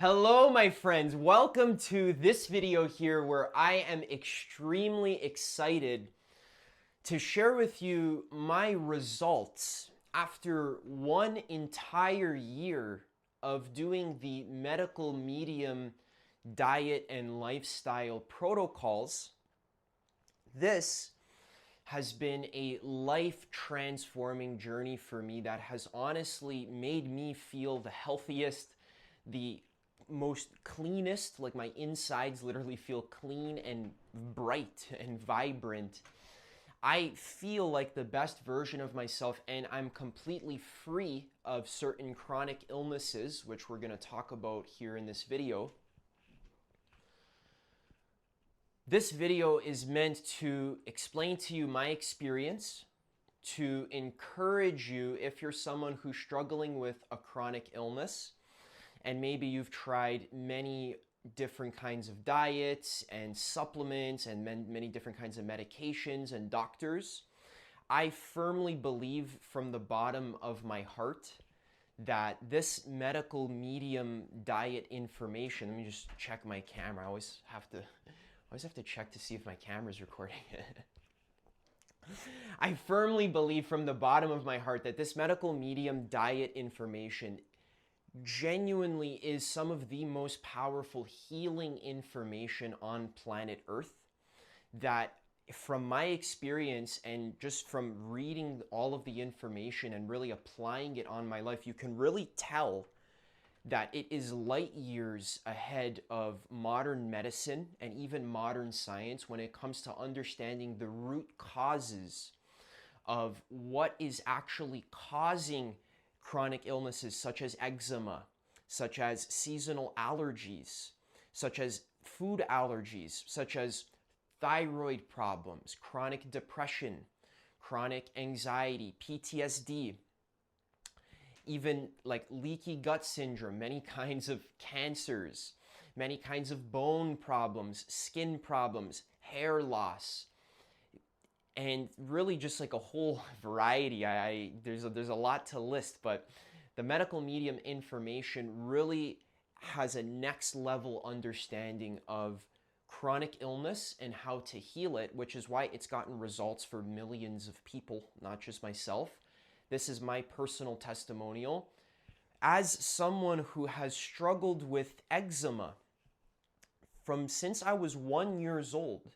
Hello, my friends. Welcome to this video here where I am extremely excited to share with you my results after one entire year of doing the medical medium diet and lifestyle protocols. This has been a life transforming journey for me that has honestly made me feel the healthiest, the most cleanest, like my insides literally feel clean and bright and vibrant. I feel like the best version of myself, and I'm completely free of certain chronic illnesses, which we're going to talk about here in this video. This video is meant to explain to you my experience, to encourage you if you're someone who's struggling with a chronic illness, and maybe you've tried many different kinds of diets and supplements and many different kinds of medications and doctors. I firmly believe from the bottom of my heart that this medical medium diet information, let me just check my camera. I always have to check to see if my camera's recording. I firmly believe from the bottom of my heart that this medical medium diet information genuinely is some of the most powerful healing information on planet Earth. That from my experience and just from reading all of the information and really applying it on my life, you can really tell that it is light years ahead of modern medicine and even modern science when it comes to understanding the root causes of what is actually causing chronic illnesses such as eczema, such as seasonal allergies, such as food allergies, such as thyroid problems, chronic depression, chronic anxiety, PTSD, even like leaky gut syndrome, many kinds of cancers, many kinds of bone problems, skin problems, hair loss, and really just like a whole variety. There's a lot to list, but the medical medium information really has a next level understanding of chronic illness and how to heal it, which is why it's gotten results for millions of people, not just myself. This is my personal testimonial. As someone who has struggled with eczema since I was 1 year old,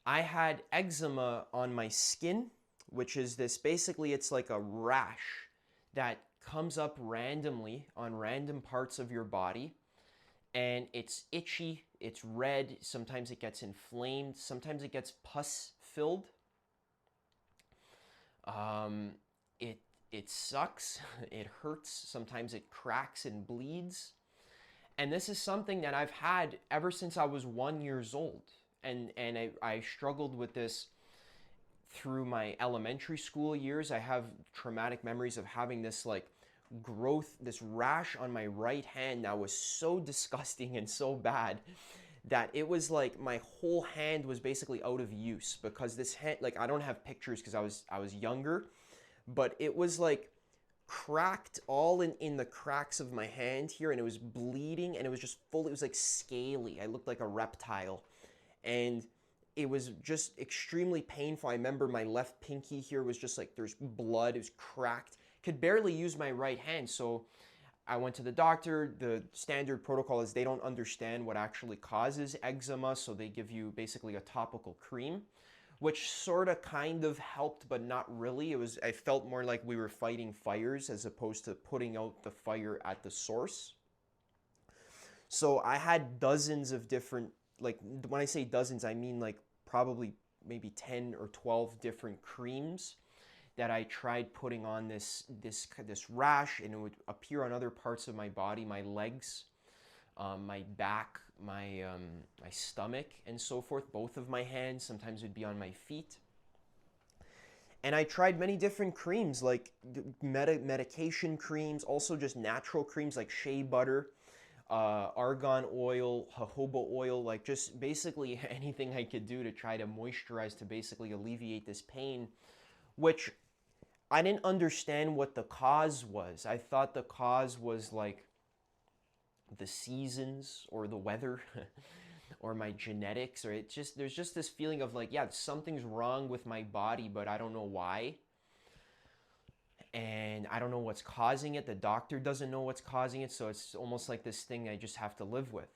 I had eczema on my skin, which is this, basically it's like a rash that comes up randomly on random parts of your body, and it's itchy, it's red, sometimes it gets inflamed, sometimes it gets pus filled. It sucks, it hurts, sometimes it cracks and bleeds. And this is something that I've had ever since I was 1 year old. And I struggled with this through my elementary school years. I have traumatic memories of having this like growth, this rash on my right hand that was so disgusting and so bad that it was like my whole hand was basically out of use, because this hand, like, I don't have pictures because I was younger, but it was like cracked all in the cracks of my hand here, and it was bleeding, and it was just full, it was like scaly. I looked like a reptile, and it was just extremely painful. I remember my left pinky here was just like, there's blood, it was cracked. Could barely use my right hand, so I went to the doctor. The standard protocol is they don't understand what actually causes eczema, so they give you basically a topical cream, which sort of kind of helped, but not really. I felt more like we were fighting fires as opposed to putting out the fire at the source. So I had dozens of different, like, when I say dozens, I mean like probably maybe 10 or 12 different creams that I tried putting on this rash, and it would appear on other parts of my body, my legs, my back, my stomach, and so forth. Both of my hands, sometimes it would be on my feet. And I tried many different creams, like medication creams, also just natural creams like shea butter, argan oil, jojoba oil, like just basically anything I could do to try to moisturize, to basically alleviate this pain, which I didn't understand what the cause was. I thought the cause was like the seasons or the weather or my genetics, or there's just this feeling of like, yeah, something's wrong with my body, but I don't know why. And I don't know what's causing it. The doctor doesn't know what's causing it. So it's almost like this thing I just have to live with.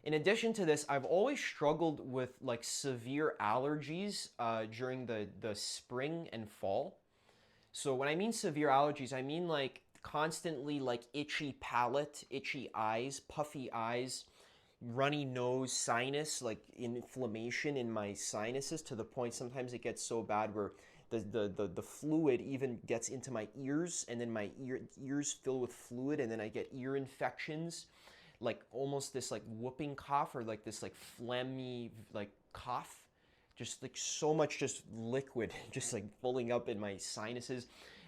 In addition to this, I've always struggled with like severe allergies during the spring and fall. So when I mean severe allergies, I mean like constantly like itchy palate, itchy eyes, puffy eyes, runny nose, sinus, like inflammation in my sinuses to the point sometimes it gets so bad where the fluid even gets into my ears, and then my ears fill with fluid, and then I get ear infections, like almost this like whooping cough, or like this like phlegmy like cough, just like so much just liquid just like filling up in my sinuses.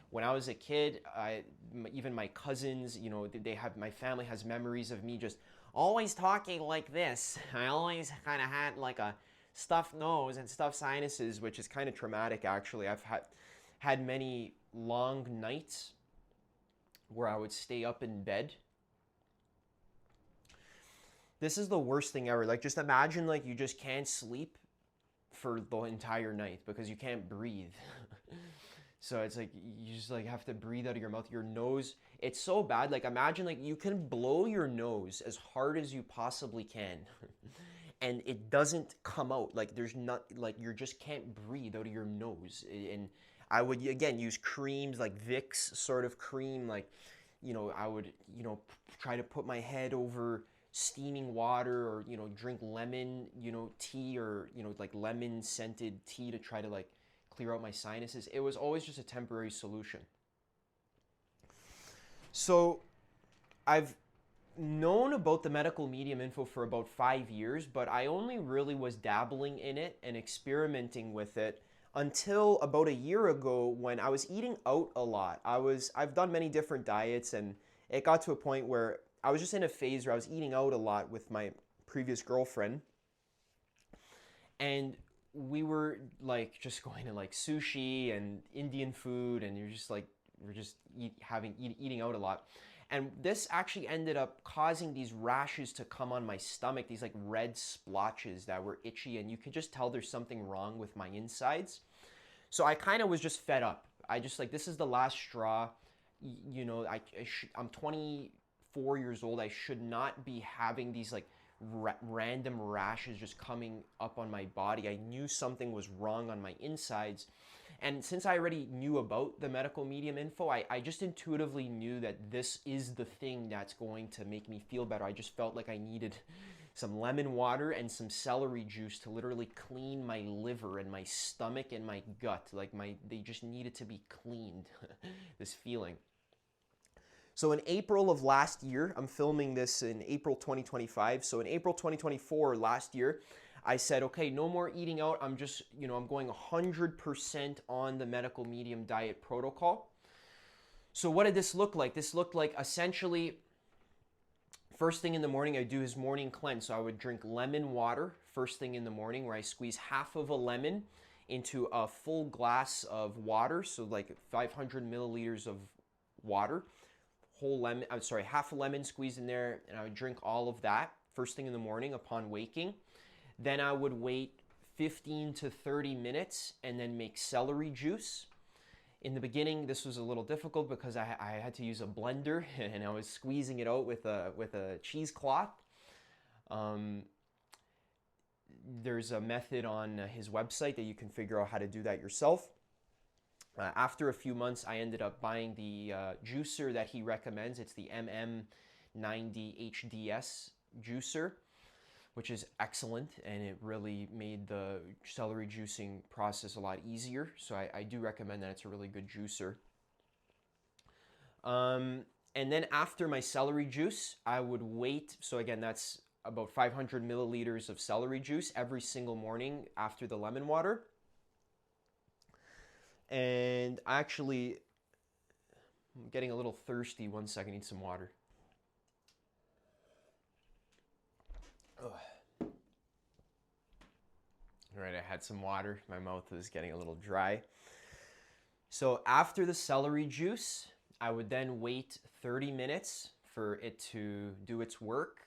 When I was a kid, even my cousins, you know, they have, my family has memories of me just always talking like this. I always kind of had like a stuffed nose and stuffed sinuses, which is kind of traumatic actually. I've had many long nights where I would stay up in bed. This is the worst thing ever. Like, just imagine like you just can't sleep for the entire night because you can't breathe. So it's like you just like have to breathe out of your mouth. Your nose, it's so bad. Like, imagine like you can blow your nose as hard as you possibly can and it doesn't come out. Like, there's not, like, you just can't breathe out of your nose. And I would again use creams like Vicks sort of cream, like, you know, I would, you know, try to put my head over steaming water, or, you know, drink lemon, you know, tea, or, you know, like lemon scented tea to try to like clear out my sinuses. It was always just a temporary solution. So I've known about the medical medium info for about 5 years, but I only really was dabbling in it and experimenting with it until about a year ago when I was eating out a lot. I've done many different diets, and it got to a point where I was just in a phase where I was eating out a lot with my previous girlfriend. And we were like just going to like sushi and Indian food, and you're just like, we're just eating out a lot. And this actually ended up causing these rashes to come on my stomach, these like red splotches that were itchy, and you could just tell there's something wrong with my insides. So I kind of was just fed up. I just like, this is the last straw. You know, I'm 24 years old. I should not be having these like random rashes just coming up on my body. I knew something was wrong on my insides. And since I already knew about the medical medium info, I just intuitively knew that this is the thing that's going to make me feel better. I just felt like I needed some lemon water and some celery juice to literally clean my liver and my stomach and my gut. Like, they just needed to be cleaned, this feeling. So in April of last year, I'm filming this in April 2025. So in April 2024, last year, I said, okay, no more eating out. I'm just, you know, I'm going 100% on the medical medium diet protocol. So what did this look like? This looked like essentially, first thing in the morning, I do his morning cleanse. So I would drink lemon water first thing in the morning, where I squeeze half of a lemon into a full glass of water. So like 500 milliliters of water. Half a lemon squeezed in there, and I would drink all of that first thing in the morning upon waking. Then I would wait 15 to 30 minutes and then make celery juice. In the beginning, this was a little difficult because I had to use a blender and I was squeezing it out with a cheesecloth. There's a method on his website that you can figure out how to do that yourself. After a few months, I ended up buying the juicer that he recommends. It's the MM90HDS juicer, which is excellent, and it really made the celery juicing process a lot easier. So I do recommend that. It's a really good juicer. And then after my celery juice, I would wait. So again, that's about 500 milliliters of celery juice every single morning after the lemon water. And actually, I'm getting a little thirsty. 1 second, I need some water. Ugh. All right, I had some water. My mouth was getting a little dry. So after the celery juice, I would then wait 30 minutes for it to do its work.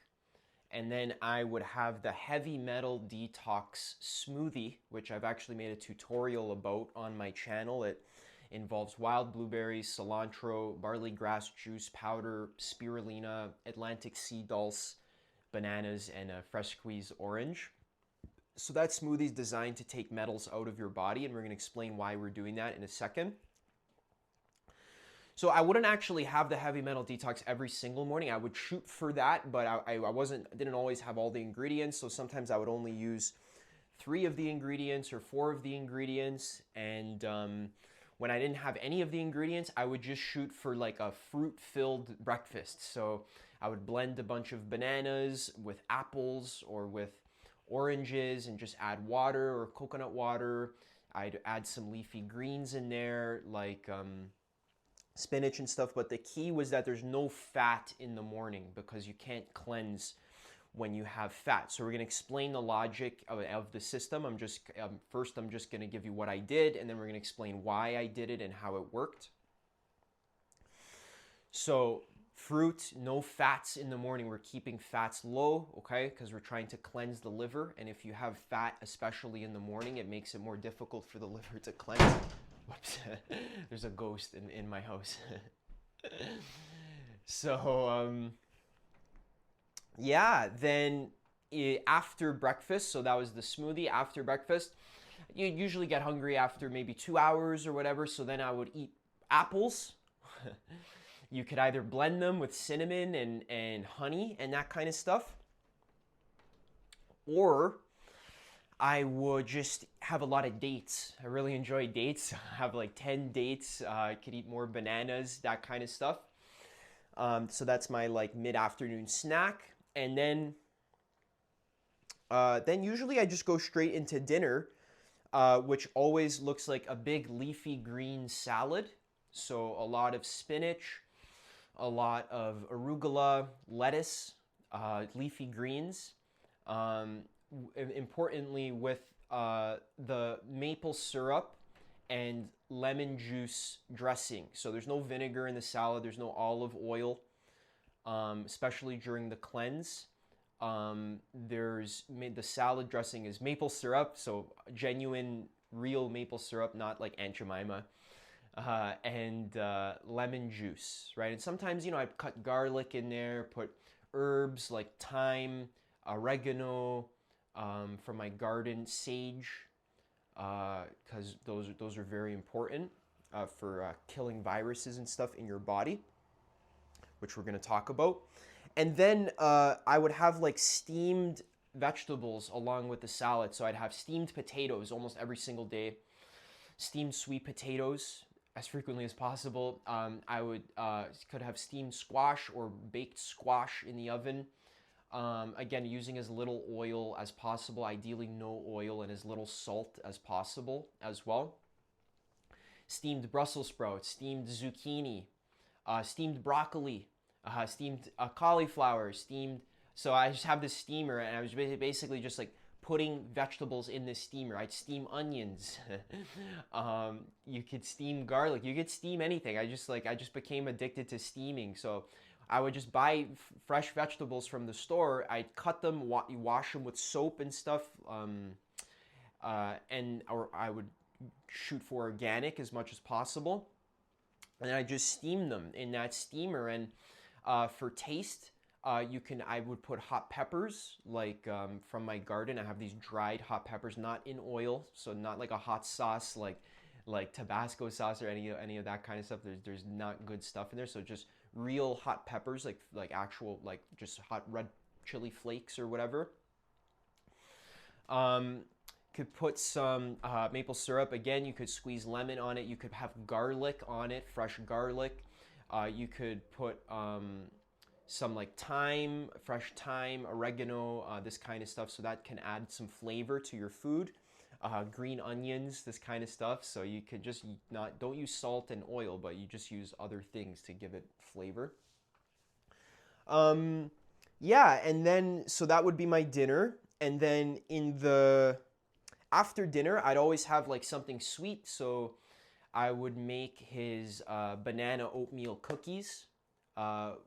And then I would have the heavy metal detox smoothie, which I've actually made a tutorial about on my channel. It involves wild blueberries, cilantro, barley grass juice powder, spirulina, Atlantic sea dulse, bananas, and a fresh squeezed orange. So that smoothie is designed to take metals out of your body, and we're going to explain why we're doing that in a second. So I wouldn't actually have the heavy metal detox every single morning. I would shoot for that, but I didn't always have all the ingredients. So sometimes I would only use 3 of the ingredients or 4 of the ingredients. And when I didn't have any of the ingredients, I would just shoot for like a fruit-filled breakfast. So I would blend a bunch of bananas with apples or with oranges and just add water or coconut water. I'd add some leafy greens in there, like spinach and stuff, but the key was that there's no fat in the morning because you can't cleanse when you have fat. So we're going to explain the logic of the system. First I'm just going to give you what I did, and then we're going to explain why I did it and how it worked. So fruit, no fats in the morning. We're keeping fats low, okay, because we're trying to cleanse the liver, and if you have fat, especially in the morning, it makes it more difficult for the liver to cleanse. Whoops, there's a ghost in my house. So, yeah, then after breakfast, so that was the smoothie. After breakfast, you usually get hungry after maybe 2 hours or whatever, so then I would eat apples. You could either blend them with cinnamon and honey and that kind of stuff, or I would just have a lot of dates. I really enjoy dates. I have like 10 dates. I could eat more bananas, that kind of stuff. So that's my like mid-afternoon snack. And then usually I just go straight into dinner, which always looks like a big leafy green salad. So a lot of spinach, a lot of arugula, lettuce, leafy greens. Importantly, with the maple syrup and lemon juice dressing. So there's no vinegar in the salad, there's no olive oil, especially during the cleanse. The salad dressing is maple syrup, so genuine, real maple syrup, not like Aunt Jemima, and lemon juice, right? And sometimes, I cut garlic in there, put herbs like thyme, oregano, from my garden, sage, because those are very important for killing viruses and stuff in your body, which we're going to talk about. And then I would have like steamed vegetables along with the salad. So I'd have steamed potatoes almost every single day, steamed sweet potatoes as frequently as possible. I could have steamed squash or baked squash in the oven. Again, using as little oil as possible, ideally no oil, and as little salt as possible as well. Steamed Brussels sprouts, steamed zucchini, steamed broccoli, steamed cauliflower, so I just have this steamer, and I was basically just like putting vegetables in this steamer. I'd steam onions. You could steam garlic. You could steam anything. I just became addicted to steaming. So I would just buy fresh vegetables from the store. I'd cut them, wash them with soap and stuff, or I would shoot for organic as much as possible. And I just steam them in that steamer. And for taste, I would put hot peppers, like from my garden. I have these dried hot peppers, not in oil, so not like a hot sauce like Tabasco sauce or any of that kind of stuff. There's not good stuff in there. So just real hot peppers, like actual, like just hot red chili flakes or whatever. Could put some maple syrup. Again, you could squeeze lemon on it. You could have garlic on it, fresh garlic. You could put some like thyme, fresh thyme, oregano, this kind of stuff. So that can add some flavor to your food. Green onions, this kind of stuff. So you could just don't use salt and oil, but you just use other things to give it flavor. Yeah, and then so that would be my dinner. And then after dinner, I'd always have like something sweet. So I would make his banana oatmeal cookies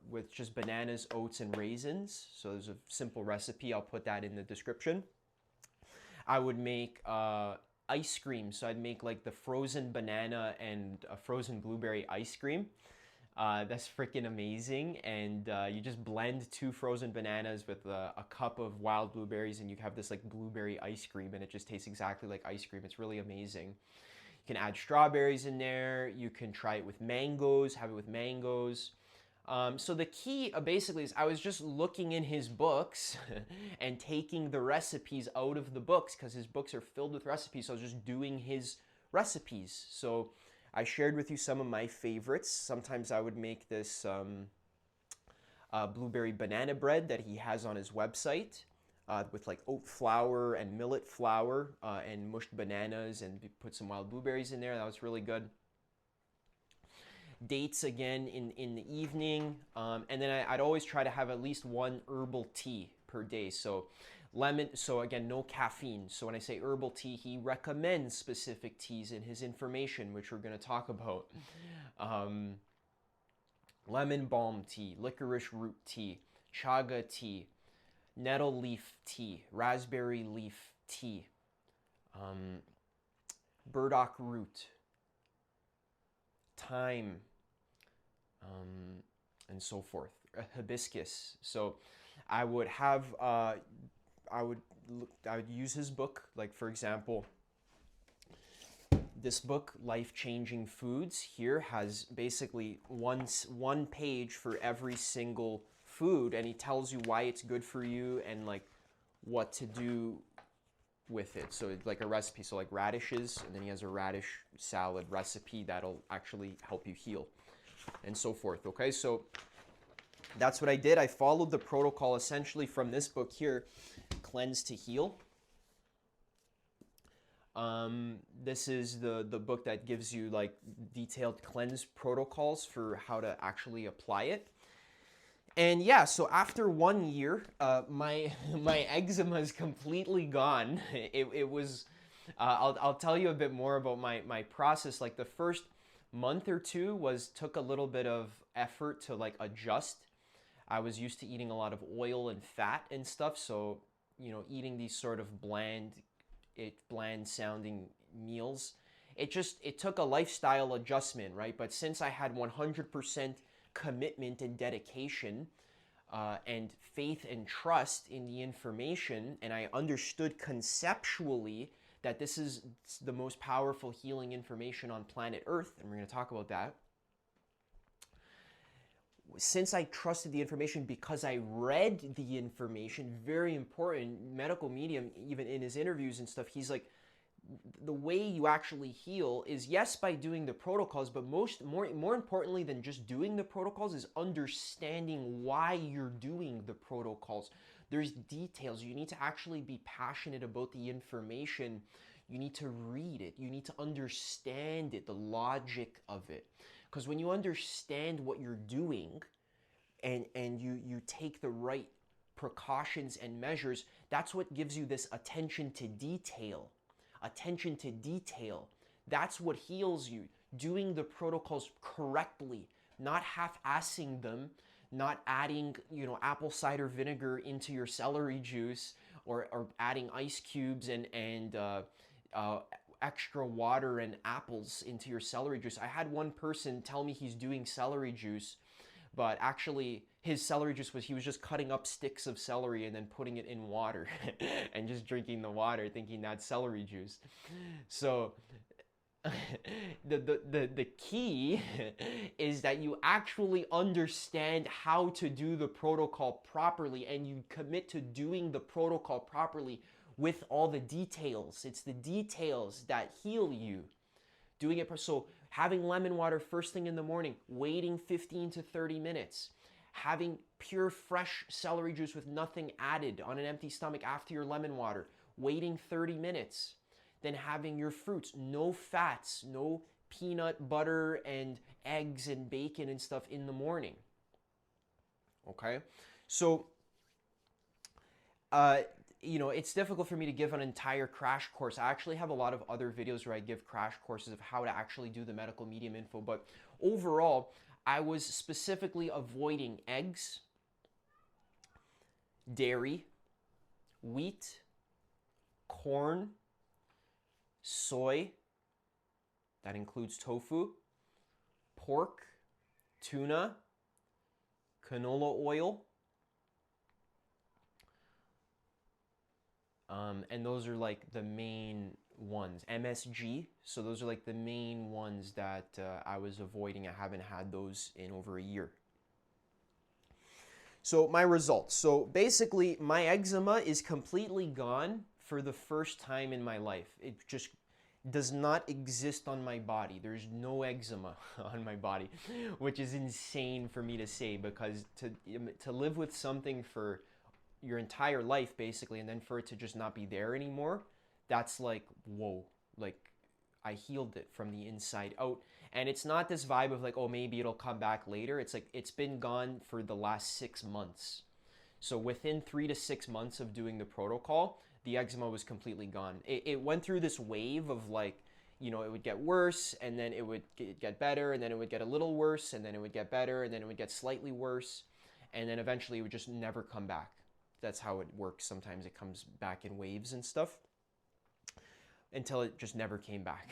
with just bananas, oats, and raisins. So there's a simple recipe. I'll put that in the description. I would make ice cream. So I'd make like the frozen banana and a frozen blueberry ice cream. That's freaking amazing. And you just blend 2 frozen bananas with a cup of wild blueberries, and you have this like blueberry ice cream, and it just tastes exactly like ice cream. It's really amazing. You can add strawberries in there. You can try it with mangoes, have it with mangoes. So the key basically is I was just looking in his books and taking the recipes out of the books because his books are filled with recipes. So I was just doing his recipes. So I shared with you some of my favorites. Sometimes I would make this blueberry banana bread that he has on his website with like oat flour and millet flour and mushed bananas, and put some wild blueberries in there. That was really good. Dates again in the evening, and then I'd always try to have at least 1 herbal tea per day. So lemon, so again, no caffeine. So when I say herbal tea, he recommends specific teas in his information, which we're going to talk about. Lemon balm tea, licorice root tea, chaga tea, nettle leaf tea, raspberry leaf tea, burdock root, thyme, and so forth, hibiscus. So I would have, I would use his book, like for example, this book, Life Changing Foods, here has basically one page for every single food, and he tells you why it's good for you and like what to do with it. So it's like a recipe, so like radishes, and then he has a radish salad recipe that'll actually help you heal and so forth. Okay, so that's what I did. I followed the protocol essentially from this book here, Cleanse to Heal. This is the book that gives you like detailed cleanse protocols for how to actually apply it. And yeah, so after 1 year, my eczema is completely gone. It was, I'll tell you a bit more about my process. Like the first month or two took a little bit of effort to like adjust. I was used to eating a lot of oil and fat and stuff, so you know, eating these sort of bland sounding meals, it took a lifestyle adjustment, right? But since I had 100% commitment and dedication and faith and trust in the information, and I understood conceptually that this is the most powerful healing information on planet Earth, and we're going to talk about that. Since I trusted the information because I read the information, very important, medical medium, even in his interviews and stuff, he's like, the way you actually heal is, yes, by doing the protocols, but more importantly than just doing the protocols is understanding why you're doing the protocols. There's details. You need to actually be passionate about the information. You need to read it. You need to understand it, the logic of it. Because when you understand what you're doing and you take the right precautions and measures, that's what gives you this attention to detail. Attention to detail. That's what heals you. Doing the protocols correctly, not half-assing them, not adding, you know, apple cider vinegar into your celery juice, or adding ice cubes and extra water and apples into your celery juice. I had one person tell me he's doing celery juice, but actually his celery juice he was just cutting up sticks of celery and then putting it in water and just drinking the water, thinking that's celery juice. So the key is that you actually understand how to do the protocol properly, and you commit to doing the protocol properly with all the details. It's the details that heal you. Doing it, so having lemon water first thing in the morning, waiting 15 to 30 minutes, having pure fresh celery juice with nothing added on an empty stomach after your lemon water, waiting 30 minutes, then having your fruits, no fats, no peanut butter and eggs and bacon and stuff in the morning. Okay, so it's difficult for me to give an entire crash course. I actually have a lot of other videos where I give crash courses of how to actually do the medical medium info. But overall, I was specifically avoiding eggs, dairy, wheat, corn, soy, that includes tofu, pork, tuna, canola oil, and those are like the main ones. MSG, so those are like the main ones that I was avoiding. I haven't had those in over a year. So my results. So basically, my eczema is completely gone for the first time in my life. It just does not exist on my body. There's no eczema on my body, which is insane for me to say, because to live with something for your entire life basically, and then for it to just not be there anymore, that's like, whoa. Like, I healed it from the inside out. And it's not this vibe of like, oh, maybe it'll come back later. It's like, it's been gone for the last 6 months. So within 3 to 6 months of doing the protocol, the eczema was completely gone. It went through this wave of like, it would get worse, and then it would get better, and then it would get a little worse, and then it would get better, and then it would get slightly worse, and then eventually it would just never come back. That's how it works. Sometimes it comes back in waves and stuff, until it just never came back.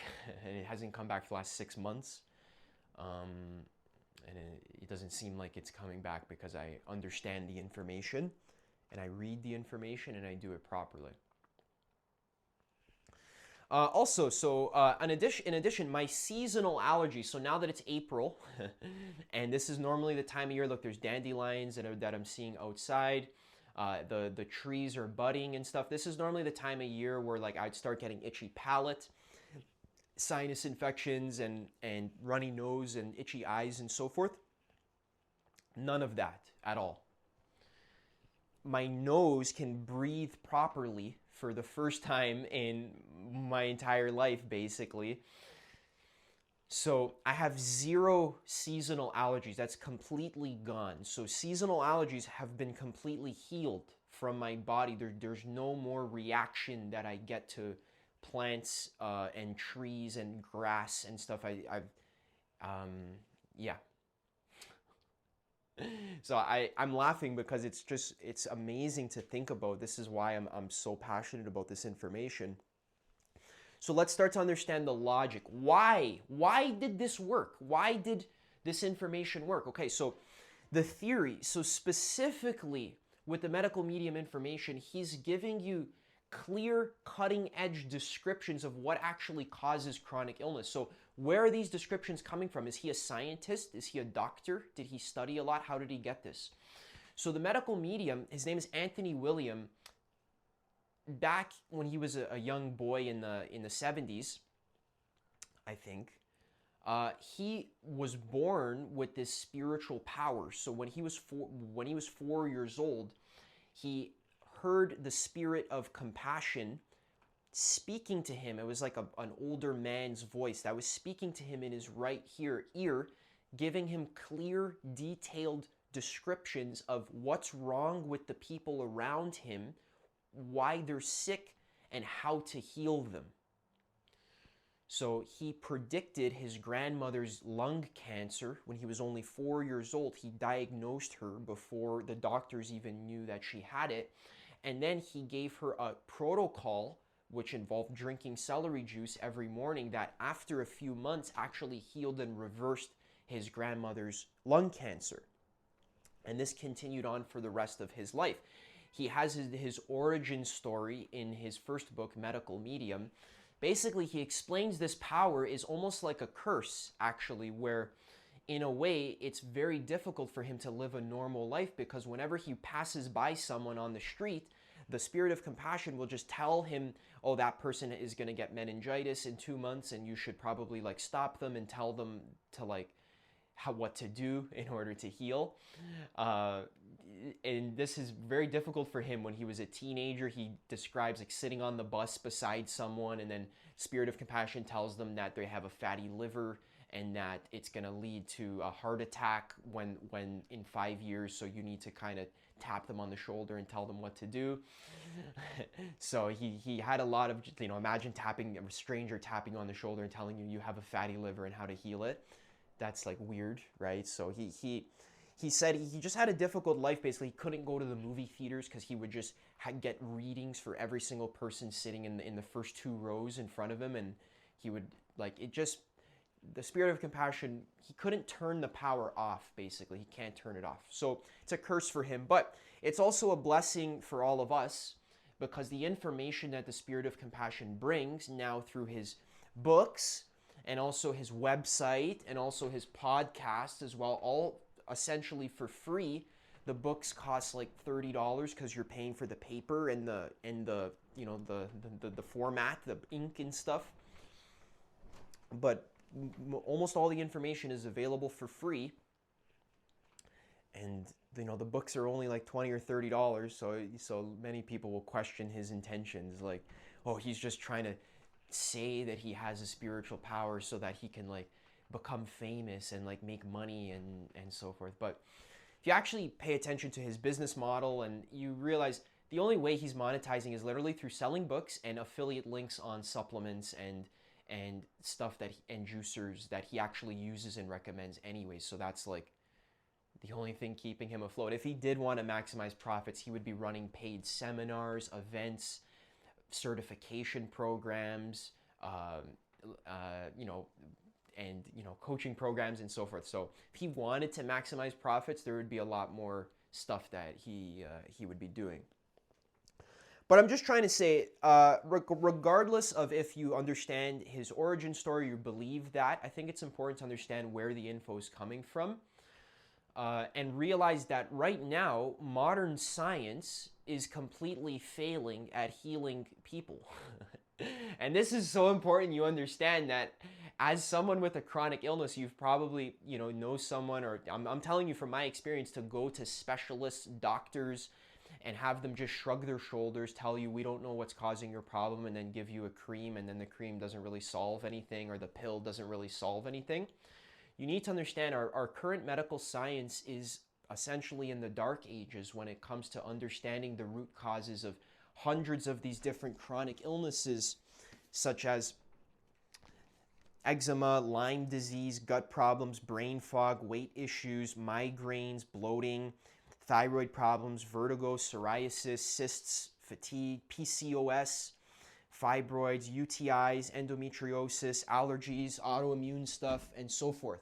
And it hasn't come back for the last 6 months. And it doesn't seem like it's coming back, because I understand the information, and I read the information, and I do it properly. Also, so in addition, my seasonal allergies. So now that it's April, and this is normally the time of year, look, there's dandelions that I'm seeing outside. The trees are budding and stuff. This is normally the time of year where like I'd start getting itchy palate, sinus infections, and runny nose and itchy eyes and so forth. None of that at all. My nose can breathe properly for the first time in my entire life, basically. So I have 0 seasonal allergies. That's completely gone. So seasonal allergies have been completely healed from my body. There's no more reaction that I get to plants and trees and grass and stuff. Yeah. So I'm laughing because it's amazing to think about. This is why I'm so passionate about this information. So let's start to understand the logic. Why did this work? Why did this information work? Okay, so the theory, so specifically with the medical medium information, he's giving you clear, cutting-edge descriptions of what actually causes chronic illness. So where are these descriptions coming from? Is he a scientist? Is he a doctor? Did he study a lot? How did he get this? So the medical medium, his name is Anthony William. Back when he was a young boy in the 70s, I think, he was born with this spiritual power. So when he was 4 years old, he heard the spirit of compassion speaking to him. It was like an older man's voice that was speaking to him in his right ear, giving him clear, detailed descriptions of what's wrong with the people around him, why they're sick, and how to heal them. So he predicted his grandmother's lung cancer when he was only 4 years old. He diagnosed her before the doctors even knew that she had it. And then he gave her a protocol which involved drinking celery juice every morning that after a few months actually healed and reversed his grandmother's lung cancer. And this continued on for the rest of his life. He has his origin story in his first book, Medical Medium. Basically, he explains this power is almost like a curse, actually, where in a way, it's very difficult for him to live a normal life, because whenever he passes by someone on the street, the spirit of compassion will just tell him, oh, that person is going to get meningitis in 2 months, and you should probably like stop them and tell them to like what to do in order to heal. And this is very difficult for him when he was a teenager. He describes like sitting on the bus beside someone, and then spirit of compassion tells them that they have a fatty liver and that it's going to lead to a heart attack when in 5 years, so you need to kind of tap them on the shoulder and tell them what to do. So he had a lot of, imagine tapping a stranger tapping on the shoulder and telling you you have a fatty liver and how to heal it. That's like weird, right? So he said he just had a difficult life. Basically, he couldn't go to the movie theaters because he would just get readings for every single person sitting in the first 2 rows in front of him, and he would the spirit of compassion, he couldn't turn the power off. Basically, he can't turn it off. So it's a curse for him, but it's also a blessing for all of us, because the information that the spirit of compassion brings now through his books and also his website and also his podcast as well, all essentially for free. The books cost like $30 because you're paying for the paper and the format, the ink and stuff. But almost all the information is available for free, and the books are only like $20 or $30. So many people will question his intentions, like, oh, he's just trying to say that he has a spiritual power so that he can like become famous and like make money and so forth. But if you actually pay attention to his business model, and you realize the only way he's monetizing is literally through selling books and affiliate links on supplements and stuff and juicers that he actually uses and recommends anyways. So that's like the only thing keeping him afloat. If he did want to maximize profits, he would be running paid seminars, events, certification programs, coaching programs and so forth. So if he wanted to maximize profits, there would be a lot more stuff that he would be doing. But I'm just trying to say, regardless of if you understand his origin story, you believe that, I think it's important to understand where the info is coming from, and realize that right now, modern science is completely failing at healing people. And this is so important you understand that as someone with a chronic illness, you've probably, know someone, or I'm telling you from my experience, to go to specialists, doctors, and have them just shrug their shoulders, tell you we don't know what's causing your problem, and then give you a cream, and then the cream doesn't really solve anything, or the pill doesn't really solve anything. You need to understand our current medical science is essentially in the dark ages when it comes to understanding the root causes of hundreds of these different chronic illnesses, such as eczema, Lyme disease, gut problems, brain fog, weight issues, migraines, bloating, thyroid problems, vertigo, psoriasis, cysts, fatigue, PCOS, fibroids, UTIs, endometriosis, allergies, autoimmune stuff, and so forth.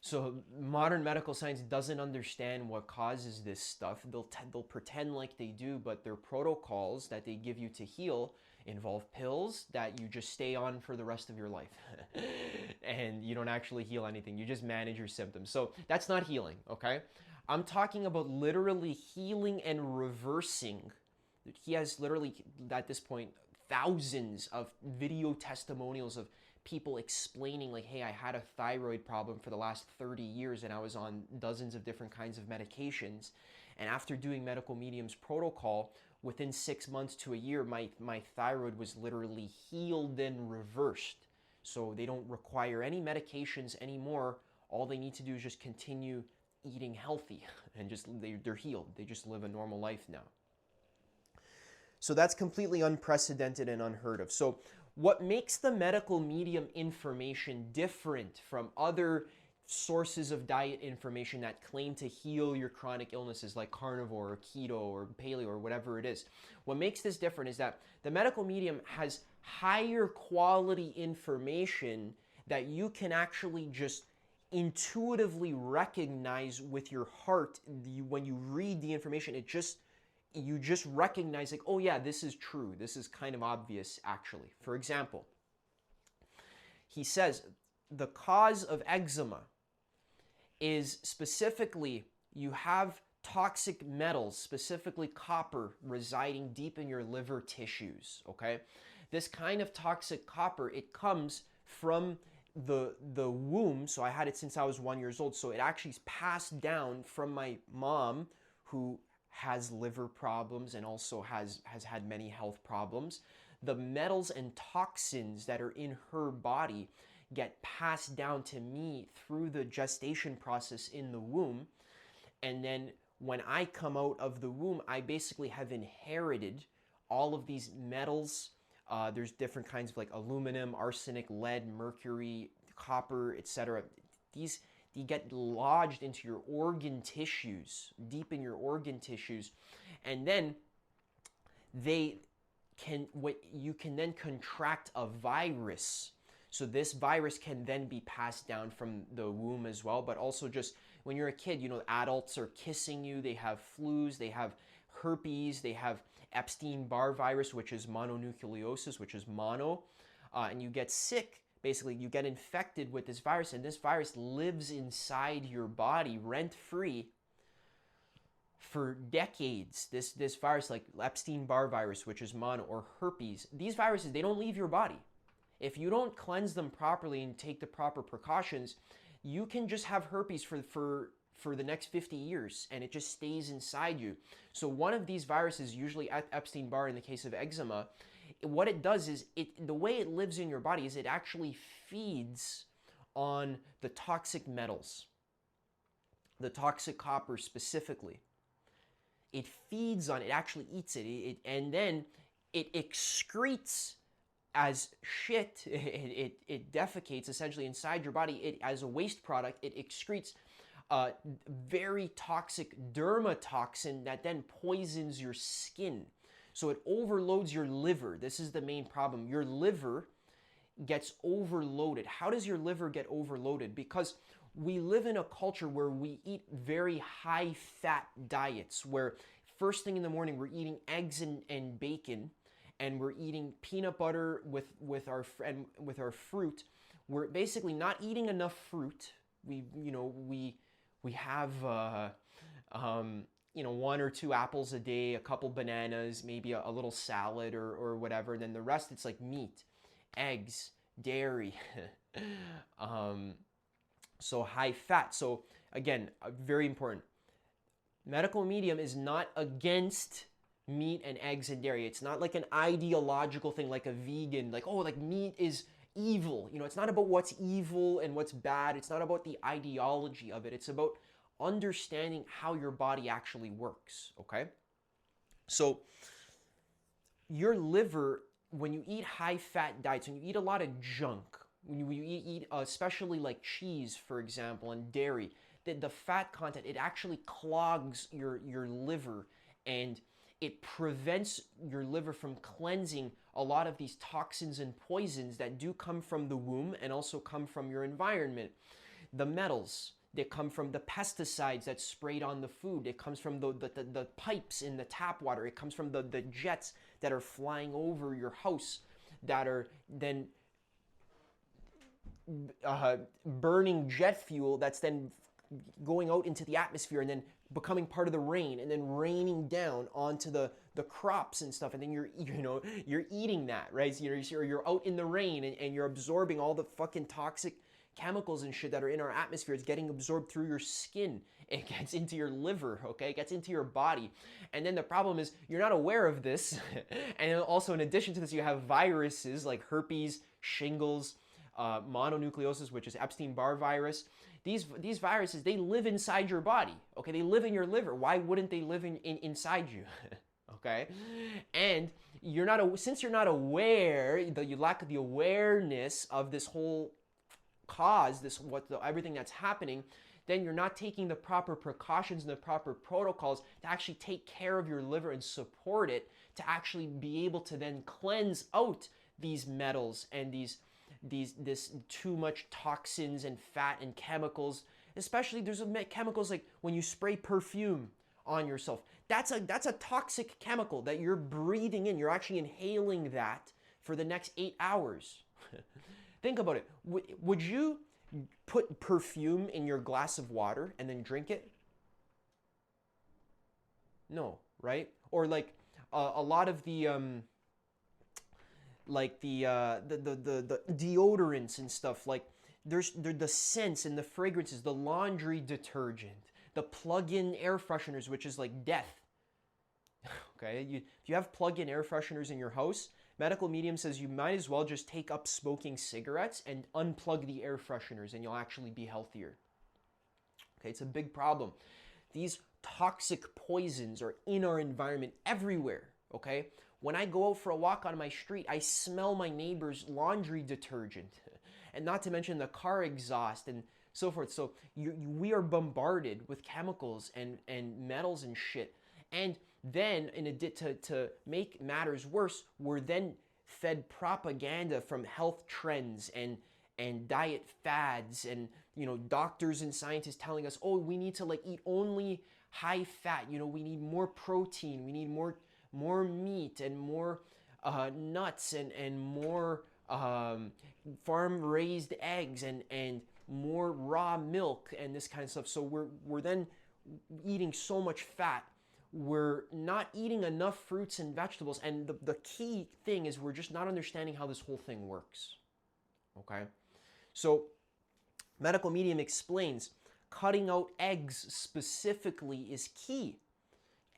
So modern medical science doesn't understand what causes this stuff. They'll pretend like they do, but their protocols that they give you to heal involve pills that you just stay on for the rest of your life. And you don't actually heal anything. You just manage your symptoms. So that's not healing, okay? I'm talking about literally healing and reversing. He has literally, at this point, thousands of video testimonials of people explaining like, hey, I had a thyroid problem for the last 30 years and I was on dozens of different kinds of medications. And after doing Medical Medium's protocol, within 6 months to a year, my thyroid was literally healed and reversed. So they don't require any medications anymore. All they need to do is just continue eating healthy and they're healed. They just live a normal life now. So that's completely unprecedented and unheard of. So what makes the Medical Medium information different from other sources of diet information that claim to heal your chronic illnesses like carnivore or keto or paleo or whatever it is? What makes this different is that the Medical Medium has higher quality information that you can actually just intuitively recognize with your heart. When you read the information, you just recognize like, oh yeah, this is true. This is kind of obvious actually. For example, he says the cause of eczema is specifically you have toxic metals, specifically copper, residing deep in your liver tissues, okay? This kind of toxic copper, it comes from the womb. So I had it since I was 1 year old. So it actually is passed down from my mom, who has liver problems and also has had many health problems. The metals and toxins that are in her body get passed down to me through the gestation process in the womb. And then when I come out of the womb, I basically have inherited all of these metals. There's different kinds of like aluminum, arsenic, lead, mercury, copper, etc. These get lodged into your organ tissues, deep in your organ tissues, and then you can then contract a virus. So this virus can then be passed down from the womb as well, but also just when you're a kid, you know, adults are kissing you, they have flus, they have herpes, they have Epstein-Barr virus, which is mononucleosis, which is mono, and you get sick. Basically, you get infected with this virus, and this virus lives inside your body rent-free for decades. This virus, like Epstein-Barr virus, which is mono, or herpes, these viruses, they don't leave your body. If you don't cleanse them properly and take the proper precautions, you can just have herpes for the next 50 years, and it just stays inside you. So one of these viruses, usually Epstein-Barr in the case of eczema, what it does is, the way it lives in your body is it actually feeds on the toxic metals, the toxic copper specifically. It feeds on it, actually eats it, and then it excretes as shit. It defecates essentially inside your body. As a waste product, it excretes very toxic dermatoxin that then poisons your skin. So it overloads your liver. This is the main problem. Your liver gets overloaded. How does your liver get overloaded? Because we live in a culture where we eat very high-fat diets, where first thing in the morning we're eating eggs and bacon, and we're eating peanut butter with our fruit. We're basically not eating enough fruit. We have one or two apples a day, a couple bananas, maybe a little salad or whatever. And then the rest, it's like meat, eggs, dairy. So high fat. So again, very important. Medical medium is not against meat and eggs and dairy. It's not like an ideological thing, like a vegan, like, oh, like meat is evil. You know, it's not about what's evil and what's bad. It's not about the ideology of it. It's about understanding how your body actually works, okay? So your liver, when you eat high-fat diets, when you eat a lot of junk, when you eat especially like cheese, for example, and dairy, the fat content, it actually clogs your liver, and it prevents your liver from cleansing a lot of these toxins and poisons that do come from the womb and also come from your environment. The metals, they come from the pesticides that's sprayed on the food. It comes from the pipes in the tap water. It comes from the jets that are flying over your house that are then burning jet fuel that's then going out into the atmosphere and then becoming part of the rain and then raining down onto the crops and stuff, and then you're eating that, right? So you're out in the rain and you're absorbing all the fucking toxic chemicals and shit that are in our atmosphere. It's getting absorbed through your skin. It gets into your liver, okay? It gets into your body. And then the problem is you're not aware of this. And also in addition to this, you have viruses like herpes, shingles, mononucleosis, which is Epstein-Barr virus. These viruses, they live inside your body, okay? They live in your liver. Why wouldn't they live inside you, okay? And since you're not aware, you lack the awareness of this whole cause, everything that's happening, then you're not taking the proper precautions and the proper protocols to actually take care of your liver and support it to actually be able to then cleanse out these metals and this too much toxins and fat and chemicals. Especially there's chemicals like when you spray perfume on yourself. That's a toxic chemical that you're breathing in. You're actually inhaling that for the next 8 hours. Think about it. Would you put perfume in your glass of water and then drink it? No, right? Or like a lot of the deodorants and stuff, like there's the scents and the fragrances, the laundry detergent, the plug-in air fresheners, which is like death. Okay, if you have plug-in air fresheners in your house, Medical medium says you might as well just take up smoking cigarettes and unplug the air fresheners and you'll actually be healthier. Okay, it's a big problem. These toxic poisons are in our environment everywhere, okay? When I go out for a walk on my street, I smell my neighbor's laundry detergent, and not to mention the car exhaust and so forth. So we are bombarded with chemicals and metals and shit. And then, to make matters worse, we're then fed propaganda from health trends and diet fads and, you know, doctors and scientists telling us, oh, we need to like eat only high fat, you know, we need more protein, we need more meat and more nuts and more farm raised eggs and more raw milk and this kind of stuff. So we're then eating so much fat. We're not eating enough fruits and vegetables. And the key thing is we're just not understanding how this whole thing works. Okay? So medical medium explains cutting out eggs specifically is key.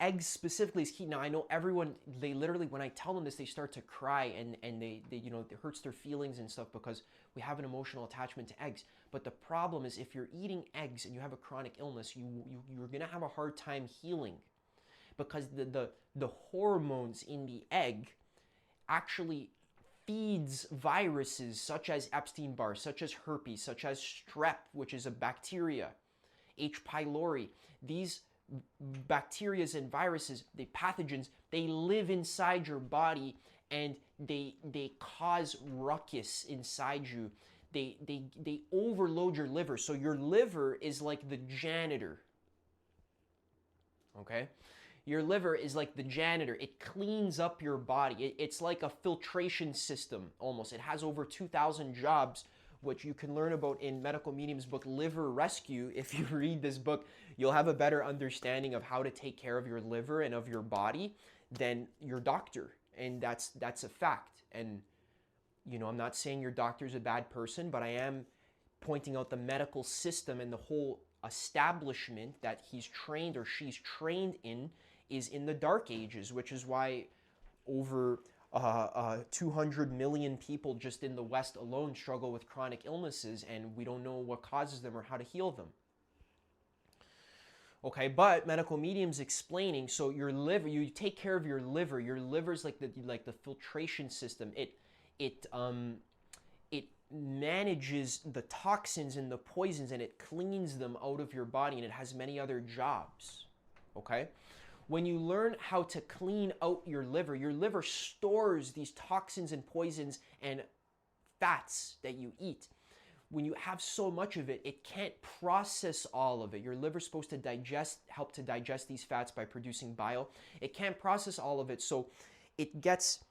Eggs specifically is key. Now I know everyone, they literally, when I tell them this, they start to cry and they you know, it hurts their feelings and stuff because we have an emotional attachment to eggs. But the problem is if you're eating eggs and you have a chronic illness, you're gonna have a hard time healing because the hormones in the egg actually feeds viruses such as Epstein-Barr, such as herpes, such as strep, which is a bacteria, H. pylori. These bacteria and viruses, the pathogens, they live inside your body and they cause ruckus inside you. They overload your liver. So your liver is like the janitor. Okay? Your liver is like the janitor. It cleans up your body. It's like a filtration system almost. It has over 2,000 jobs, which you can learn about in Medical Medium's book, Liver Rescue. If you read this book, you'll have a better understanding of how to take care of your liver and of your body than your doctor. And that's a fact. And, you know, I'm not saying your doctor's a bad person, but I am pointing out the medical system and the whole establishment that he's trained or she's trained in is in the dark ages, which is why over 200 million people just in the West alone struggle with chronic illnesses, and we don't know what causes them or how to heal them. Okay, but medical mediums explaining, so your liver, you take care of your liver. Your liver's like the filtration system. It manages the toxins and the poisons, and it cleans them out of your body, and it has many other jobs. Okay? When you learn how to clean out your liver stores these toxins and poisons and fats that you eat. When you have so much of it, it can't process all of it. Your liver's supposed to help to digest these fats by producing bile. It can't process all of it, so it gets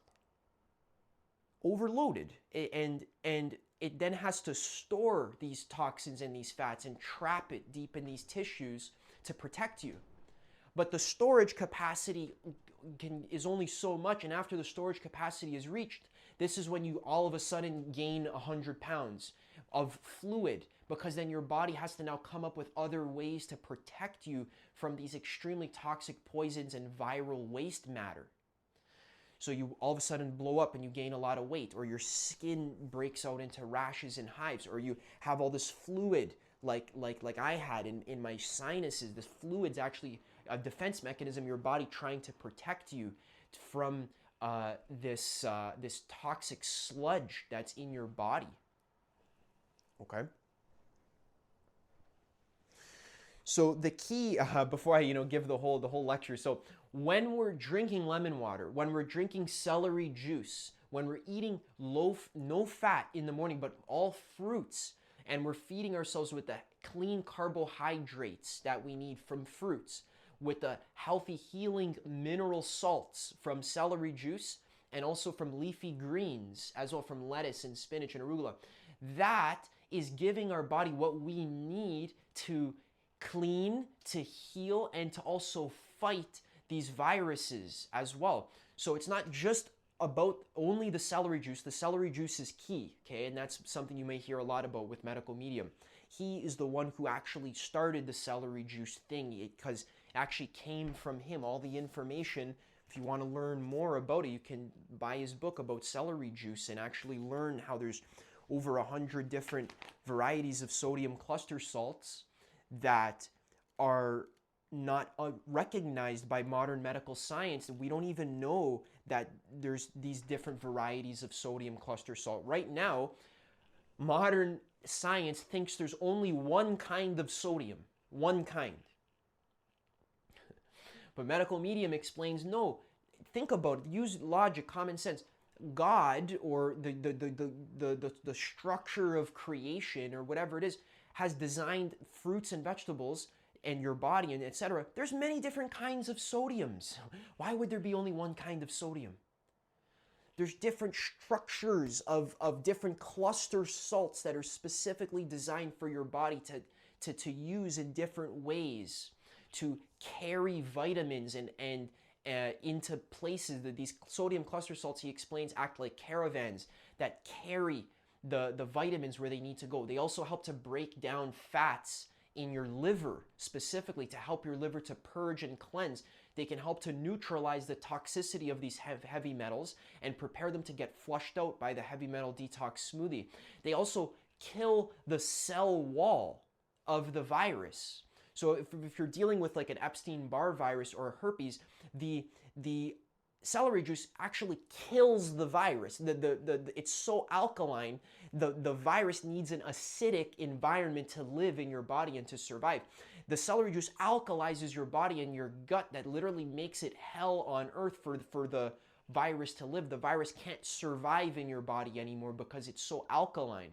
overloaded, and it then has to store these toxins and these fats and trap it deep in these tissues to protect you. But the storage capacity is only so much, and after the storage capacity is reached, this is when you all of a sudden gain 100 pounds of fluid, because then your body has to now come up with other ways to protect you from these extremely toxic poisons and viral waste matter. So you all of a sudden blow up and you gain a lot of weight, or your skin breaks out into rashes and hives, or you have all this fluid like I had in my sinuses. This fluid's actually a defense mechanism, your body trying to protect you from this toxic sludge that's in your body. Okay. So the key, before I give the whole lecture, so when we're drinking lemon water, when we're drinking celery juice, when we're eating no fat in the morning, but all fruits, and we're feeding ourselves with the clean carbohydrates that we need from fruits, with the healthy healing mineral salts from celery juice, and also from leafy greens, as well from lettuce and spinach and arugula, that is giving our body what we need to clean, to heal, and to also fight these viruses as well. So it's not just about only the celery juice. The celery juice is key, okay? And that's something you may hear a lot about with Medical Medium. He is the one who actually started the celery juice thing, because it actually came from him. All the information if you want to learn more about it, you can buy his book about celery juice and actually learn how there's over 100 different varieties of sodium cluster salts that are not recognized by modern medical science. We don't even know that there's these different varieties of sodium cluster salt. Right now, modern science thinks there's only one kind of sodium, one kind. But medical medium explains, no, think about it, use logic, common sense. God, or the structure of creation, or whatever it is, has designed fruits and vegetables and your body and etc. There's many different kinds of sodiums. Why would there be only one kind of sodium? There's different structures of different cluster salts that are specifically designed for your body to use in different ways, to carry vitamins and into places. That these sodium cluster salts, he explains, act like caravans that carry the vitamins where they need to go. They also help to break down fats in your liver, specifically to help your liver to purge and cleanse. They can help to neutralize the toxicity of these heavy metals and prepare them to get flushed out by the heavy metal detox smoothie. They also kill the cell wall of the virus. So if you're dealing with like an Epstein-Barr virus or a herpes, the celery juice actually kills the virus. It's so alkaline, the virus needs an acidic environment to live in your body and to survive. The celery juice alkalizes your body and your gut, that literally makes it hell on earth for the virus to live. The virus can't survive in your body anymore because it's so alkaline,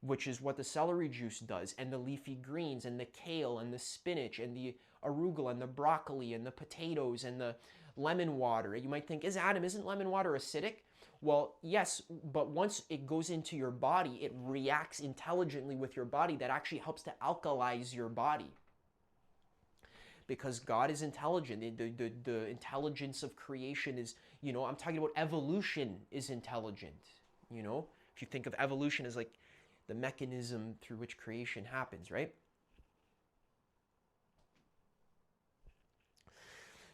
which is what the celery juice does, and the leafy greens, and the kale, and the spinach, and the arugula, and the broccoli, and the potatoes, and the lemon water. You might think, isn't lemon water acidic? Well, yes, but once it goes into your body, it reacts intelligently with your body. That actually helps to alkalize your body. Because God is intelligent. The intelligence of creation is, I'm talking about evolution is intelligent. If you think of evolution as like the mechanism through which creation happens, right?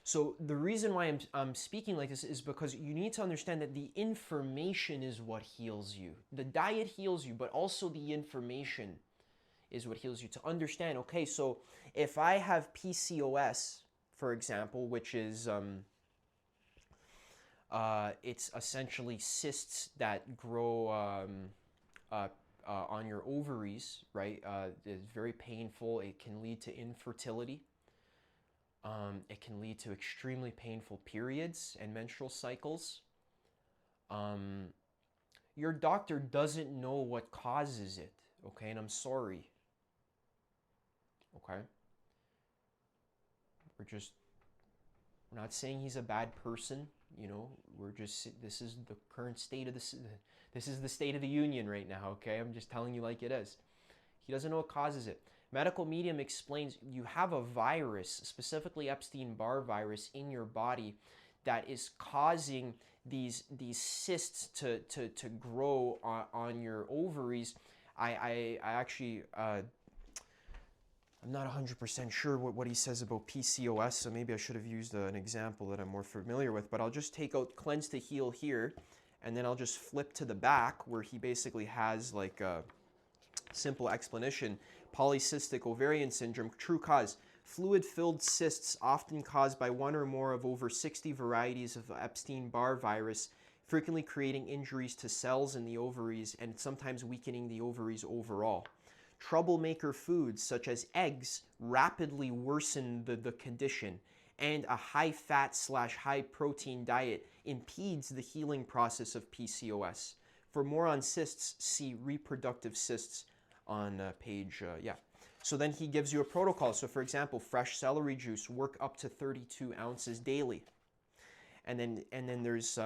So the reason why I'm speaking like this is because you need to understand that the information is what heals you. The diet heals you, but also the information is what heals you. To understand, okay, so if I have PCOS, for example, which is it's essentially cysts that grow on your ovaries, right? It's very painful. It can lead to infertility. It can lead to extremely painful periods and menstrual cycles. Your doctor doesn't know what causes it, okay? And I'm sorry, okay? We're not saying he's a bad person, this is the current state of this is the state of the union right now, okay? I'm just telling you like it is. He doesn't know what causes it. Medical medium explains you have a virus, specifically Epstein-Barr virus, in your body that is causing these cysts to grow on your ovaries. I actually, I'm not 100% sure what he says about PCOS, so maybe I should have used an example that I'm more familiar with, but I'll just take out cleanse to heal here, and then I'll just flip to the back where he basically has like a simple explanation. Polycystic ovarian syndrome, true cause. Fluid-filled cysts often caused by one or more of over 60 varieties of Epstein-Barr virus, frequently creating injuries to cells in the ovaries and sometimes weakening the ovaries overall. Troublemaker foods such as eggs rapidly worsen the condition, and a high-fat/high-protein diet impedes the healing process of PCOS. For more on cysts, see reproductive cysts on page, So then he gives you a protocol. So for example, fresh celery juice, work up to 32 ounces daily. And then there's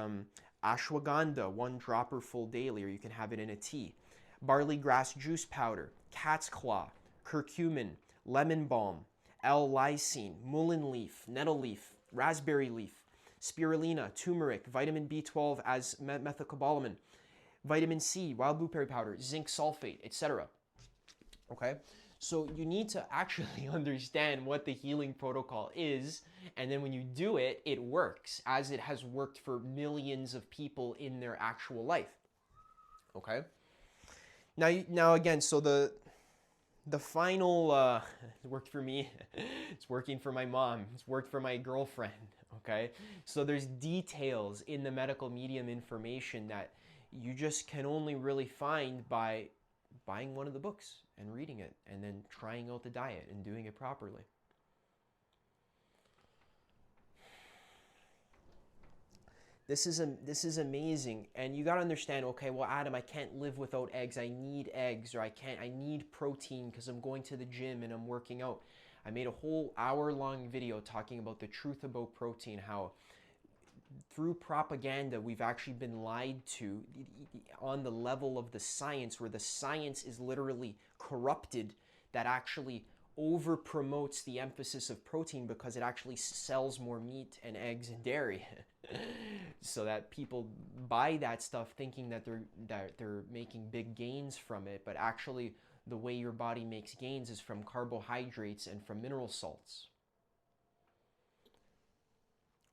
ashwagandha, 1 dropper full daily, or you can have it in a tea. Barley grass juice powder, cat's claw, curcumin, lemon balm, L-lysine, mullein leaf, nettle leaf, raspberry leaf, spirulina, turmeric, vitamin B12 as methylcobalamin, vitamin C, wild blueberry powder, zinc sulfate, etc. Okay, So you need to actually understand what the healing protocol is, and then when you do it, it works, as it has worked for millions of people in their actual life. Okay? Now again, so the final it worked for me. It's working for my mom. It's worked for my girlfriend. Okay? So there's details in the medical medium information that you just can only really find by buying one of the books and reading it and then trying out the diet and doing it properly. This is amazing, and you got to understand, okay, well, Adam, I can't live without eggs. I need eggs, or I need protein because I'm going to the gym and I'm working out. I made a whole hour-long video talking about the truth about protein, how through propaganda we've actually been lied to on the level of the science, where the science is literally corrupted, that actually over promotes the emphasis of protein because it actually sells more meat and eggs and dairy. So that people buy that stuff thinking that they're making big gains from it, but actually the way your body makes gains is from carbohydrates and from mineral salts,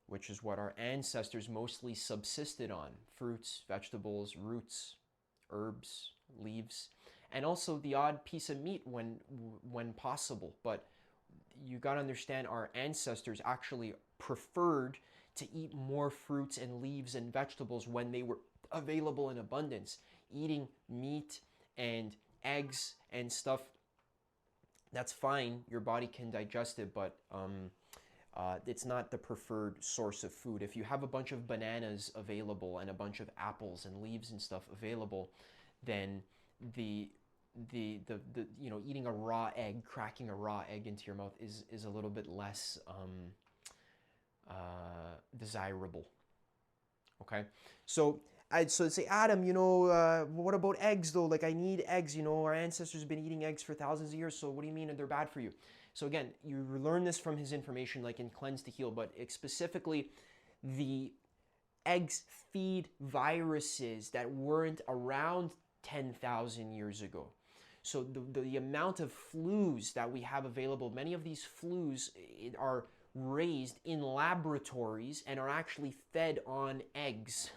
which is what our ancestors mostly subsisted on: fruits, vegetables, roots, herbs, leaves, and also the odd piece of meat when possible. But you got to understand, our ancestors actually preferred to eat more fruits and leaves and vegetables when they were available in abundance. Eating meat and eggs and stuff, that's fine. Your body can digest it, but it's not the preferred source of food. If you have a bunch of bananas available and a bunch of apples and leaves and stuff available, then the eating a raw egg, cracking a raw egg into your mouth is a little bit less desirable. Okay, so I'd say, Adam, what about eggs though? Like, I need eggs. Our ancestors have been eating eggs for thousands of years. So what do you mean they're bad for you? So again, you learn this from his information, like in Cleanse to Heal, but specifically, the eggs feed viruses that weren't around 10,000 years ago. So the amount of flus that we have available, many of these flus are raised in laboratories and are actually fed on eggs.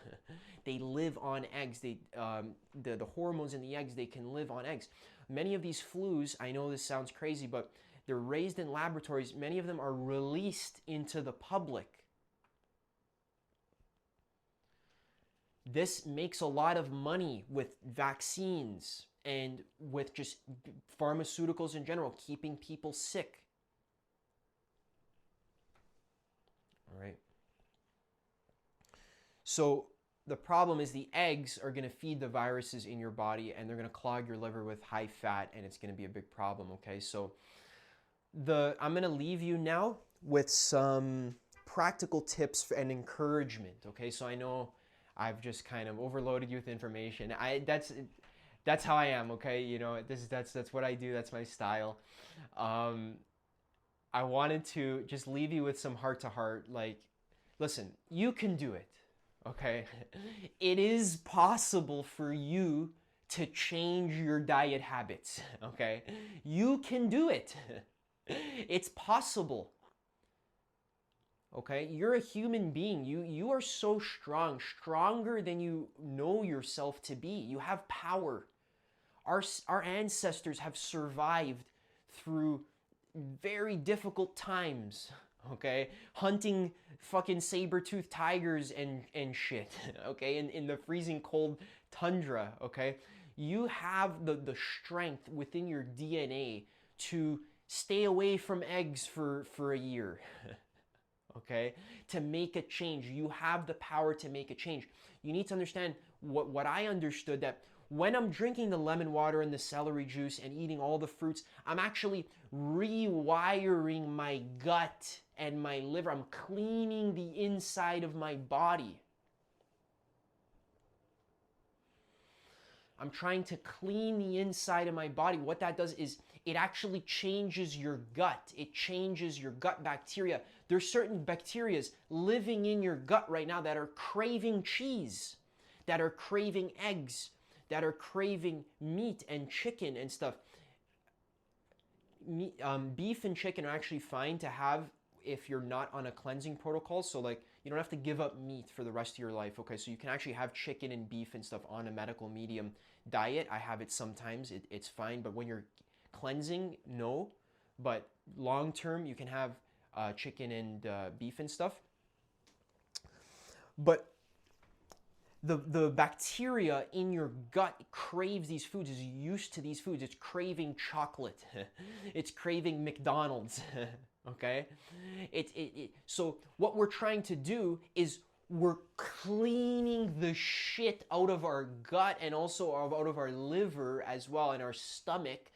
They live on eggs. The hormones in the eggs, they can live on eggs. Many of these flus, I know this sounds crazy, but they're raised in laboratories. Many of them are released into the public. This makes a lot of money with vaccines and with just pharmaceuticals in general, keeping people sick. All right. So the problem is the eggs are going to feed the viruses in your body, and they're going to clog your liver with high fat, and it's going to be a big problem. Okay, so I'm going to leave you now with some practical tips and encouragement. Okay, so I know I've just kind of overloaded you with information. That's how I am. Okay, that's what I do. That's my style. I wanted to just leave you with some heart to heart. Like, listen, you can do it. Okay, it is possible for you to change your diet habits. Okay, you can do it. It's possible. Okay, you're a human being. You are so strong, stronger than you know yourself to be. You have power. Our ancestors have survived through very difficult times. Okay, hunting fucking saber-toothed tigers and shit. Okay, in the freezing cold tundra. Okay, you have the strength within your DNA to stay away from eggs for a year. Okay, to make a change. You have the power to make a change. You need to understand what I understood, that when I'm drinking the lemon water and the celery juice and eating all the fruits, I'm actually rewiring my gut and my liver. I'm cleaning the inside of my body. I'm trying to clean the inside of my body. What that does is it actually changes your gut. It changes your gut bacteria. There's certain bacteria living in your gut right now that are craving cheese, that are craving eggs, that are craving meat and chicken and stuff. beef and chicken are actually fine to have if you're not on a cleansing protocol. So like you don't have to give up meat for the rest of your life. Okay, so you can actually have chicken and beef and stuff on a medical medium diet. I have it sometimes. It's fine, but when you're cleansing, no. But long term, you can have chicken and beef and stuff. But the bacteria in your gut craves these foods, is used to these foods. It's craving chocolate. It's craving McDonald's. Okay? So what we're trying to do is we're cleaning the shit out of our gut and also out of our liver as well, and our stomach.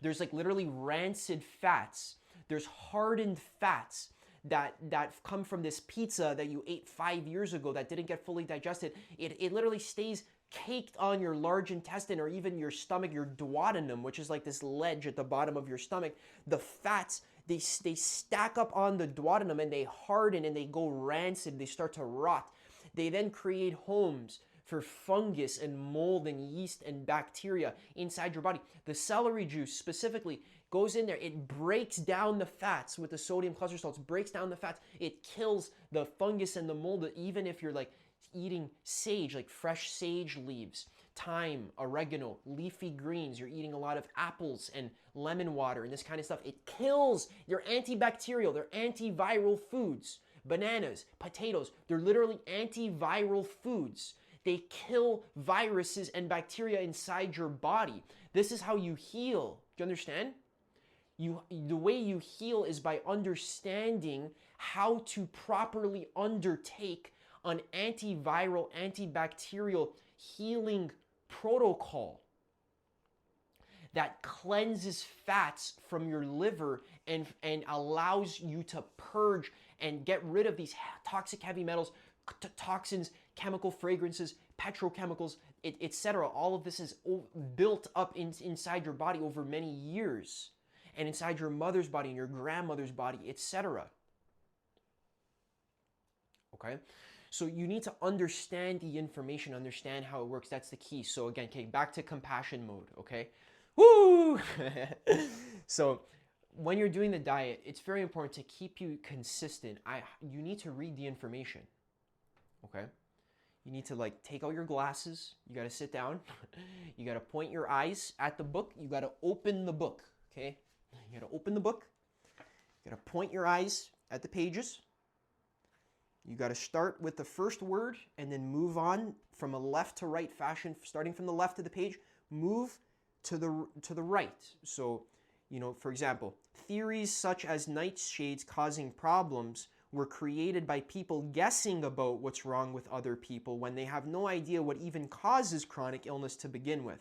There's like literally rancid fats. There's hardened fats that come from this pizza that you ate 5 years ago that didn't get fully digested. It literally stays caked on your large intestine or even your stomach, your duodenum, which is like this ledge at the bottom of your stomach. The fats, they stack up on the duodenum and they harden and they go rancid. They start to rot. They then create homes for fungus and mold and yeast and bacteria inside your body. The celery juice specifically goes in there. It breaks down the fats with the sodium cluster salts, breaks down the fats. It kills the fungus and the mold, even if you're like eating sage, like fresh sage leaves, thyme, oregano, leafy greens. You're eating a lot of apples and lemon water and this kind of stuff. It kills. They're antibacterial. They're antiviral foods. Bananas, potatoes, they're literally antiviral foods. They kill viruses and bacteria inside your body. This is how you heal. Do you understand? The way you heal is by understanding how to properly undertake an antiviral, antibacterial healing protocol that cleanses fats from your liver and allows you to purge and get rid of these toxic heavy metals, toxins, chemical fragrances, petrochemicals, etc. All of this is built up inside your body over many years, and inside your mother's body and your grandmother's body, etc. Okay? So you need to understand the information, understand how it works. That's the key. So again, okay, back to compassion mode, okay? Woo! So when you're doing the diet, it's very important to keep you consistent. You need to read the information, okay? You need to like take out your glasses. You got to sit down. You got to point your eyes at the book. You got to open the book, okay? You got to open the book. You got to point your eyes at the pages. You got to start with the first word and then move on from a left to right fashion, starting from the left of the page, move to the right. So, you know, for example, theories such as nightshades causing problems were created by people guessing about what's wrong with other people when they have no idea what even causes chronic illness to begin with.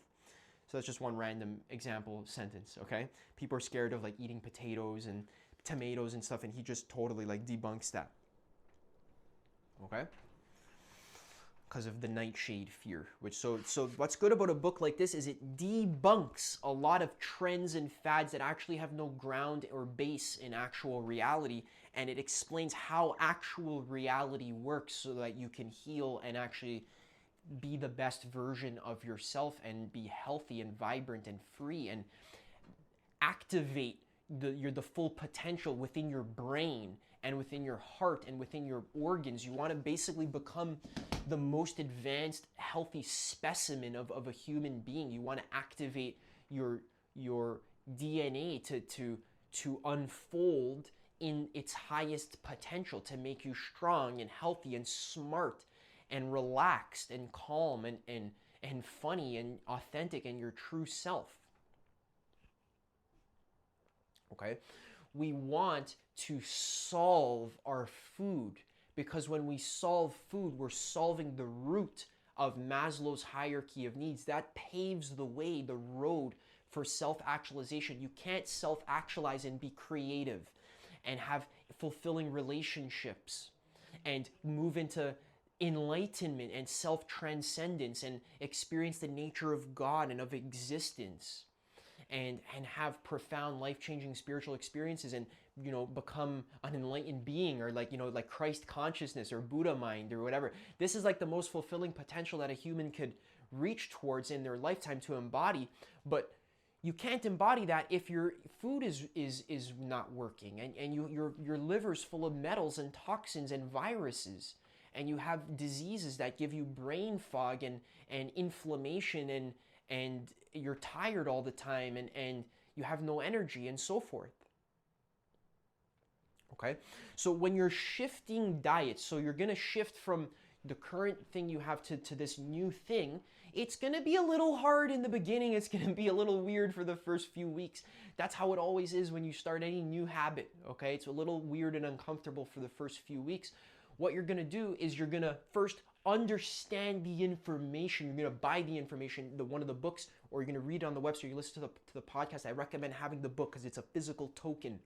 So that's just one random example sentence, okay? People are scared of like eating potatoes and tomatoes and stuff, and he just totally like debunks that. Okay? Because of the nightshade fear. So what's good about a book like this is it debunks a lot of trends and fads that actually have no ground or base in actual reality, and it explains how actual reality works so that you can heal and actually be the best version of yourself and be healthy and vibrant and free and activate the full potential within your brain and within your heart and within your organs. You want to basically become the most advanced, healthy specimen of a human being. You want to activate your DNA to unfold in its highest potential, to make you strong and healthy and smart and relaxed and calm and funny and authentic and your true self. Okay? We want to solve our food, because when we solve food, we're solving the root of Maslow's hierarchy of needs. That paves the way, the road for self-actualization. You can't self-actualize and be creative and have fulfilling relationships and move into enlightenment and self-transcendence and experience the nature of God and of existence and have profound life-changing spiritual experiences and, you know, become an enlightened being, or like, you know, like Christ consciousness or Buddha mind or whatever. This is like the most fulfilling potential that a human could reach towards in their lifetime to embody. But You can't embody that if your food is not working, and your liver's full of metals and toxins and viruses, and you have diseases that give you brain fog and inflammation, and you're tired all the time, and you have no energy and so forth. Okay, so when you're shifting diets, so you're gonna shift from the current thing you have to this new thing, it's gonna be a little hard in the beginning. It's gonna be a little weird for the first few weeks. That's how it always is when you start any new habit, okay? It's a little weird and uncomfortable for the first few weeks. What you're gonna do is you're gonna first understand the information. You're gonna buy the information, one of the books, or you're gonna read it on the website. You listen to the podcast. I recommend having the book because it's a physical token.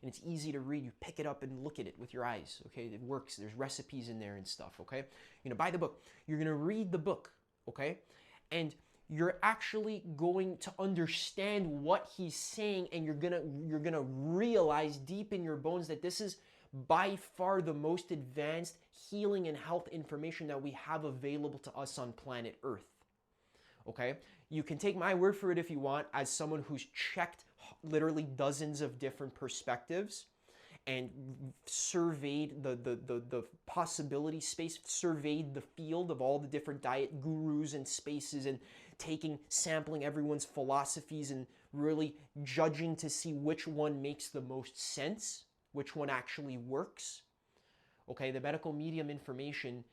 And it's easy to read. You pick it up and look at it with your eyes, okay? It works. There's recipes in there and stuff, okay? You're gonna buy the book. You're gonna read the book, okay? And you're actually going to understand what he's saying, and you're gonna realize deep in your bones that this is by far the most advanced healing and health information that we have available to us on planet Earth, okay? You can take my word for it if you want, as someone who's checked literally dozens of different perspectives and surveyed the possibility space, surveyed the field of all the different diet gurus and spaces, and sampling everyone's philosophies and really judging to see which one makes the most sense, which one actually works. Okay, the medical medium information,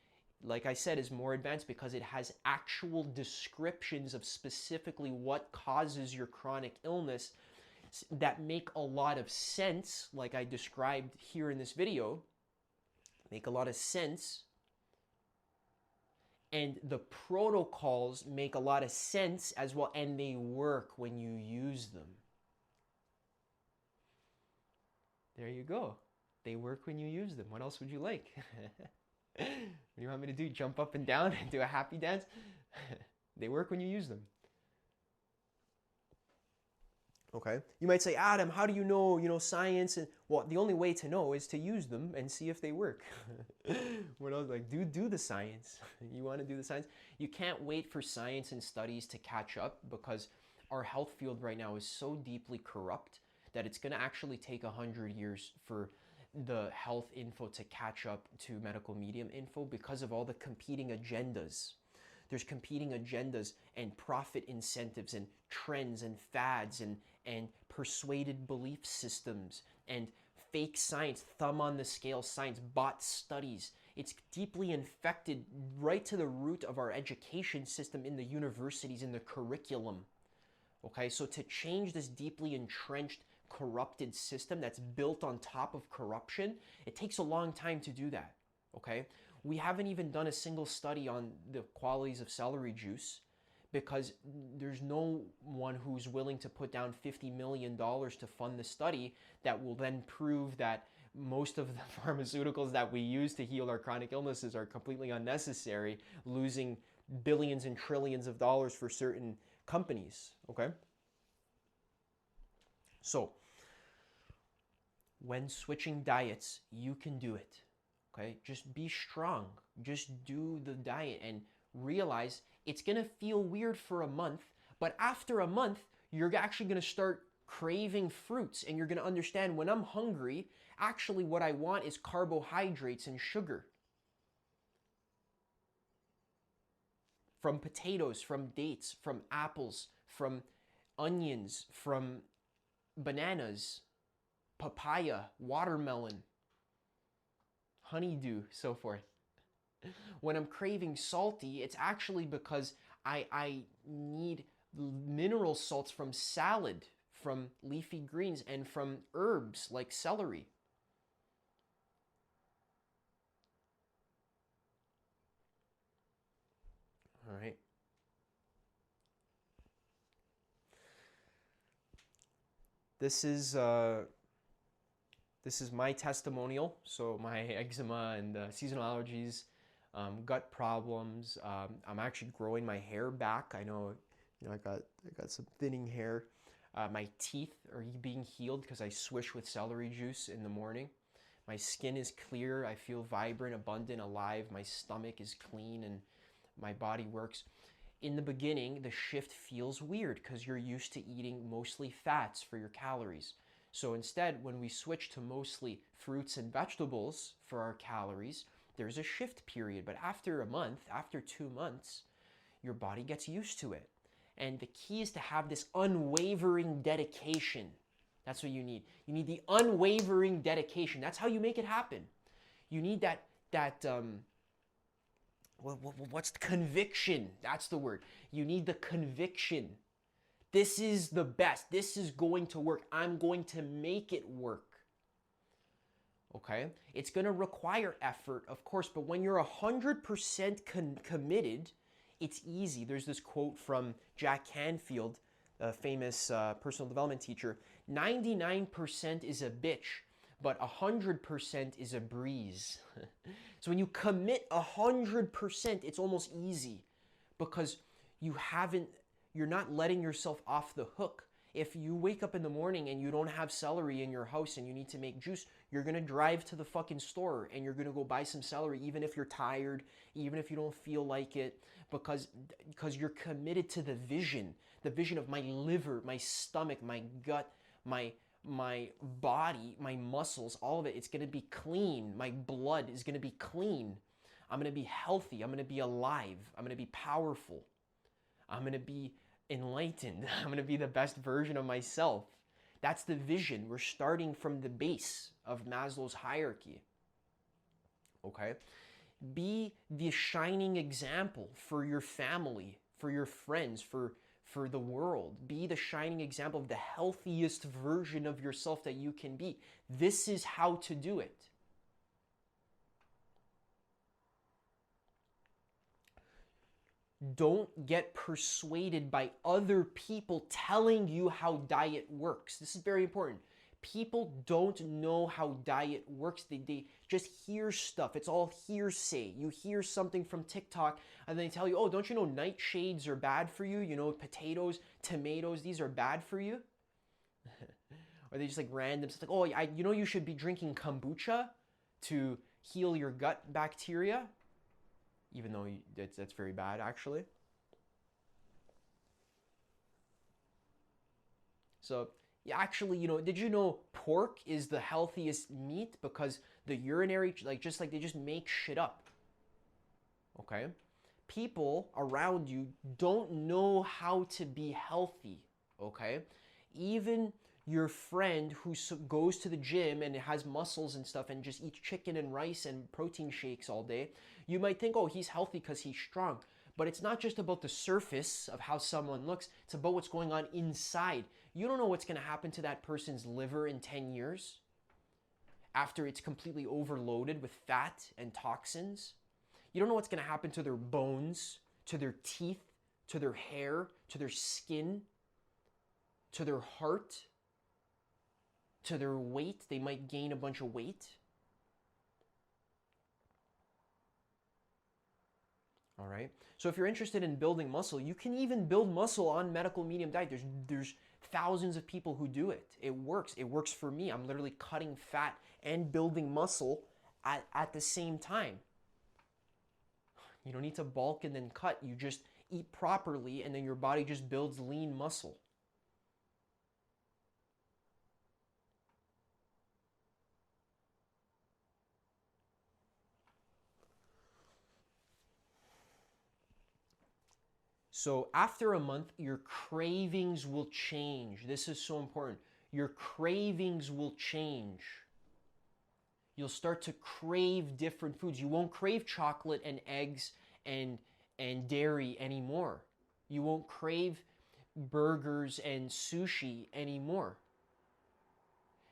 like I said, is more advanced because it has actual descriptions of specifically what causes your chronic illness that make a lot of sense, like I described here in this video, make a lot of sense. And the protocols make a lot of sense as well, and they work when you use them. There you go. They work when you use them. What else would you like? What do you want me to do? Jump up and down and do a happy dance? They work when you use them. Okay. You might say, Adam, how do you know science? And well, the only way to know is to use them and see if they work. What else? Like, do the science. You want to do the science? You can't wait for science and studies to catch up, because our health field right now is so deeply corrupt that it's going to actually take 100 years for the health info to catch up to medical medium info, because of all the competing agendas. There's competing agendas and profit incentives and trends and fads and persuaded belief systems and fake science, thumb on the scale science, bot studies. It's deeply infected right to the root of our education system in the universities, in the curriculum. Okay, so to change this deeply entrenched, corrupted system that's built on top of corruption, it takes a long time to do that, okay? We haven't even done a single study on the qualities of celery juice, because there's no one who's willing to put down $50 million to fund the study that will then prove that most of the pharmaceuticals that we use to heal our chronic illnesses are completely unnecessary, losing billions and trillions of dollars for certain companies, okay? So, when switching diets, you can do it, okay? Just be strong. Just do the diet and realize it's going to feel weird for a month, but after a month, you're actually going to start craving fruits, and you're going to understand, when I'm hungry, actually what I want is carbohydrates and sugar. From potatoes, from dates, from apples, from onions, from bananas, papaya, watermelon, honeydew, so forth. When I'm craving salty, it's actually because I need mineral salts from salad, from leafy greens, and from herbs like celery. All right. This is my testimonial. So my eczema and seasonal allergies, gut problems. I'm actually growing my hair back. I know I got some thinning hair. My teeth are being healed because I swish with celery juice in the morning. My skin is clear. I feel vibrant, abundant, alive. My stomach is clean, and my body works. In the beginning, the shift feels weird because you're used to eating mostly fats for your calories. So instead, when we switch to mostly fruits and vegetables for our calories, there's a shift period. But after a month, after 2 months, your body gets used to it. And the key is to have this unwavering dedication. That's what you need. You need the unwavering dedication. That's how you make it happen. You need what's the conviction? That's the word. You need the conviction. This is the best. This is going to work. I'm going to make it work. Okay? It's going to require effort, of course, but when you're 100% committed, it's easy. There's this quote from Jack Canfield, a famous personal development teacher. 99% is a bitch, but 100% is a breeze. So when you commit 100%, it's almost easy because you're not letting yourself off the hook. If you wake up in the morning and you don't have celery in your house and you need to make juice, you're going to drive to the fucking store and you're going to go buy some celery even if you're tired, even if you don't feel like it, because you're committed to the vision of my liver, my stomach, my gut, my body, my muscles, all of it. It's going to be clean. My blood is going to be clean. I'm going to be healthy. I'm going to be alive. I'm going to be powerful. I'm going to be enlightened. I'm going to be the best version of myself. That's the vision. We're starting from the base of Maslow's hierarchy. Okay? Be the shining example for your family, for your friends, for the world. Be the shining example of the healthiest version of yourself that you can be. This is how to do it. Don't get persuaded by other people telling you how diet works. This is very important. People don't know how diet works. They just hear stuff. It's all hearsay. You hear something from TikTok and they tell you, oh, don't you know nightshades are bad for you? You know, potatoes, tomatoes, these are bad for you. Or they just like random stuff like, oh, you know you should be drinking kombucha to heal your gut bacteria. Even though that's very bad, actually. So, actually, you know, did you know pork is the healthiest meat because the urinary, they just make shit up. Okay? People around you don't know how to be healthy. Okay? Even your friend who goes to the gym and has muscles and stuff and just eats chicken and rice and protein shakes all day, you might think, oh, he's healthy because he's strong. But it's not just about the surface of how someone looks. It's about what's going on inside. You don't know what's going to happen to that person's liver in 10 years after it's completely overloaded with fat and toxins. You don't know what's going to happen to their bones, to their teeth, to their hair, to their skin, to their heart, to their weight. They might gain a bunch of weight. All right. So if you're interested in building muscle, you can even build muscle on medical medium diet. There's thousands of people who do it. It works. It works for me. I'm literally cutting fat and building muscle at the same time. You don't need to bulk and then cut. You just eat properly and then your body just builds lean muscle. So after a month, your cravings will change. This is so important. Your cravings will change. You'll start to crave different foods. You won't crave chocolate and eggs and dairy anymore. You won't crave burgers and sushi anymore.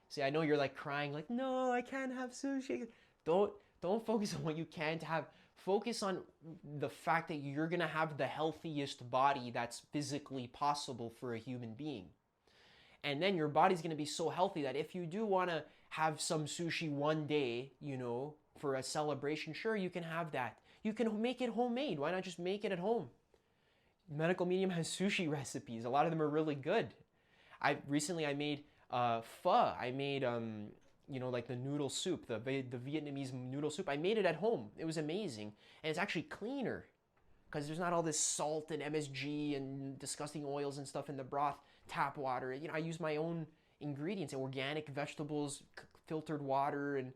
See, I know you're like crying, like, no, I can't have sushi. Don't focus on what you can't have. Focus on the fact that you're going to have the healthiest body that's physically possible for a human being. And then your body's going to be so healthy that if you do want to have some sushi one day, you know, for a celebration, sure, you can have that. You can make it homemade. Why not just make it at home? Medical Medium has sushi recipes. A lot of them are really good. Recently I made pho. I made you know, like the noodle soup, the Vietnamese noodle soup. I made it at home. It was amazing. And it's actually cleaner because there's not all this salt and MSG and disgusting oils and stuff in the broth, tap water. I use my own ingredients, organic vegetables, filtered water, and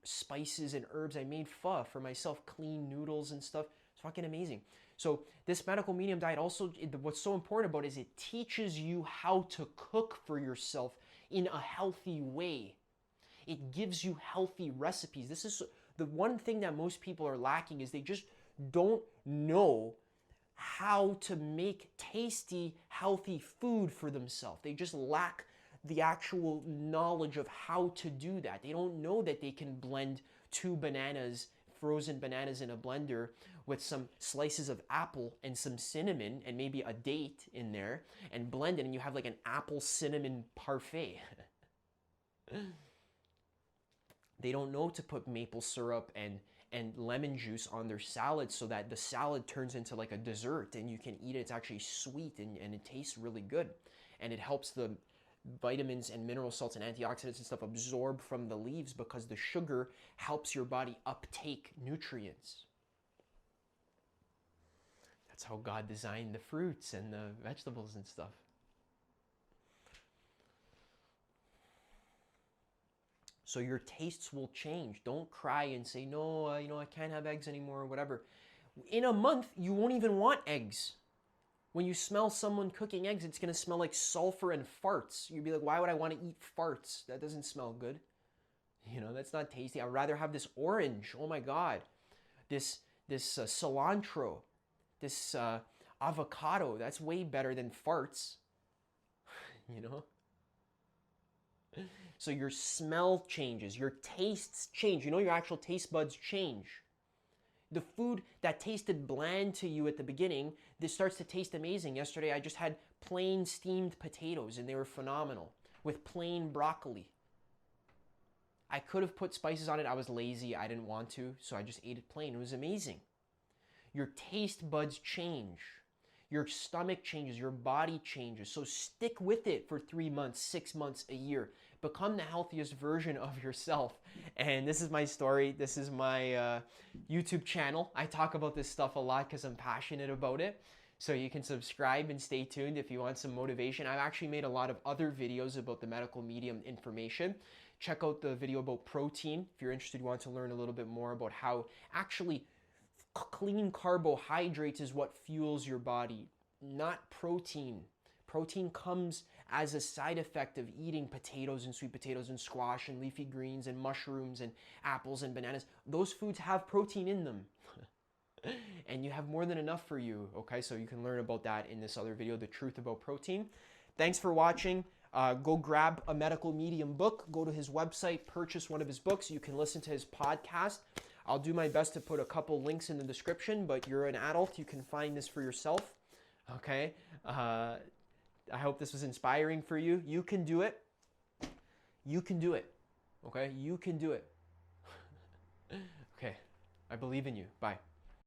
spices and herbs. I made pho for myself, clean noodles and stuff. It's fucking amazing. So this medical medium diet also, what's so important about it is it teaches you how to cook for yourself in a healthy way. It gives you healthy recipes. This is the one thing that most people are lacking, is they just don't know how to make tasty, healthy food for themselves. They just lack the actual knowledge of how to do that. They don't know that they can blend 2 bananas, frozen bananas in a blender with some slices of apple and some cinnamon and maybe a date in there and blend it, and you have like an apple cinnamon parfait. They don't know to put maple syrup and lemon juice on their salad so that the salad turns into like a dessert and you can eat it. It's actually sweet and it tastes really good. And it helps the vitamins and mineral salts and antioxidants and stuff absorb from the leaves, because the sugar helps your body uptake nutrients. That's how God designed the fruits and the vegetables and stuff. So your tastes will change. Don't cry and say, no, I can't have eggs anymore or whatever. In a month, you won't even want eggs. When you smell someone cooking eggs, it's going to smell like sulfur and farts. You'd be like, why would I want to eat farts? That doesn't smell good. That's not tasty. I'd rather have this orange. Oh my God. This cilantro. This avocado. That's way better than farts. So your smell changes. Your tastes change. Your actual taste buds change. The food that tasted bland to you at the beginning, this starts to taste amazing. Yesterday, I just had plain steamed potatoes, and they were phenomenal, with plain broccoli. I could have put spices on it. I was lazy. I didn't want to, so I just ate it plain. It was amazing. Your taste buds change. Your stomach changes. Your body changes. So stick with it for 3 months, 6 months, a year. Become the healthiest version of yourself. And this is my story. This is my YouTube channel. I talk about this stuff a lot because I'm passionate about it. So you can subscribe and stay tuned if you want some motivation. I've actually made a lot of other videos about the medical medium information. Check out the video about protein if you're interested, you want to learn a little bit more about how actually clean carbohydrates is what fuels your body, not protein. Protein comes as a side effect of eating potatoes and sweet potatoes and squash and leafy greens and mushrooms and apples and bananas. Those foods have protein in them. And you have more than enough for you, okay? So you can learn about that in this other video, The Truth About Protein. Thanks for watching. Go grab a medical medium book. Go to his website, purchase one of his books. You can listen to his podcast. I'll do my best to put a couple links in the description, but you're an adult. You can find this for yourself, okay? I hope this was inspiring for you. You can do it. You can do it. Okay? You can do it. Okay. I believe in you. Bye.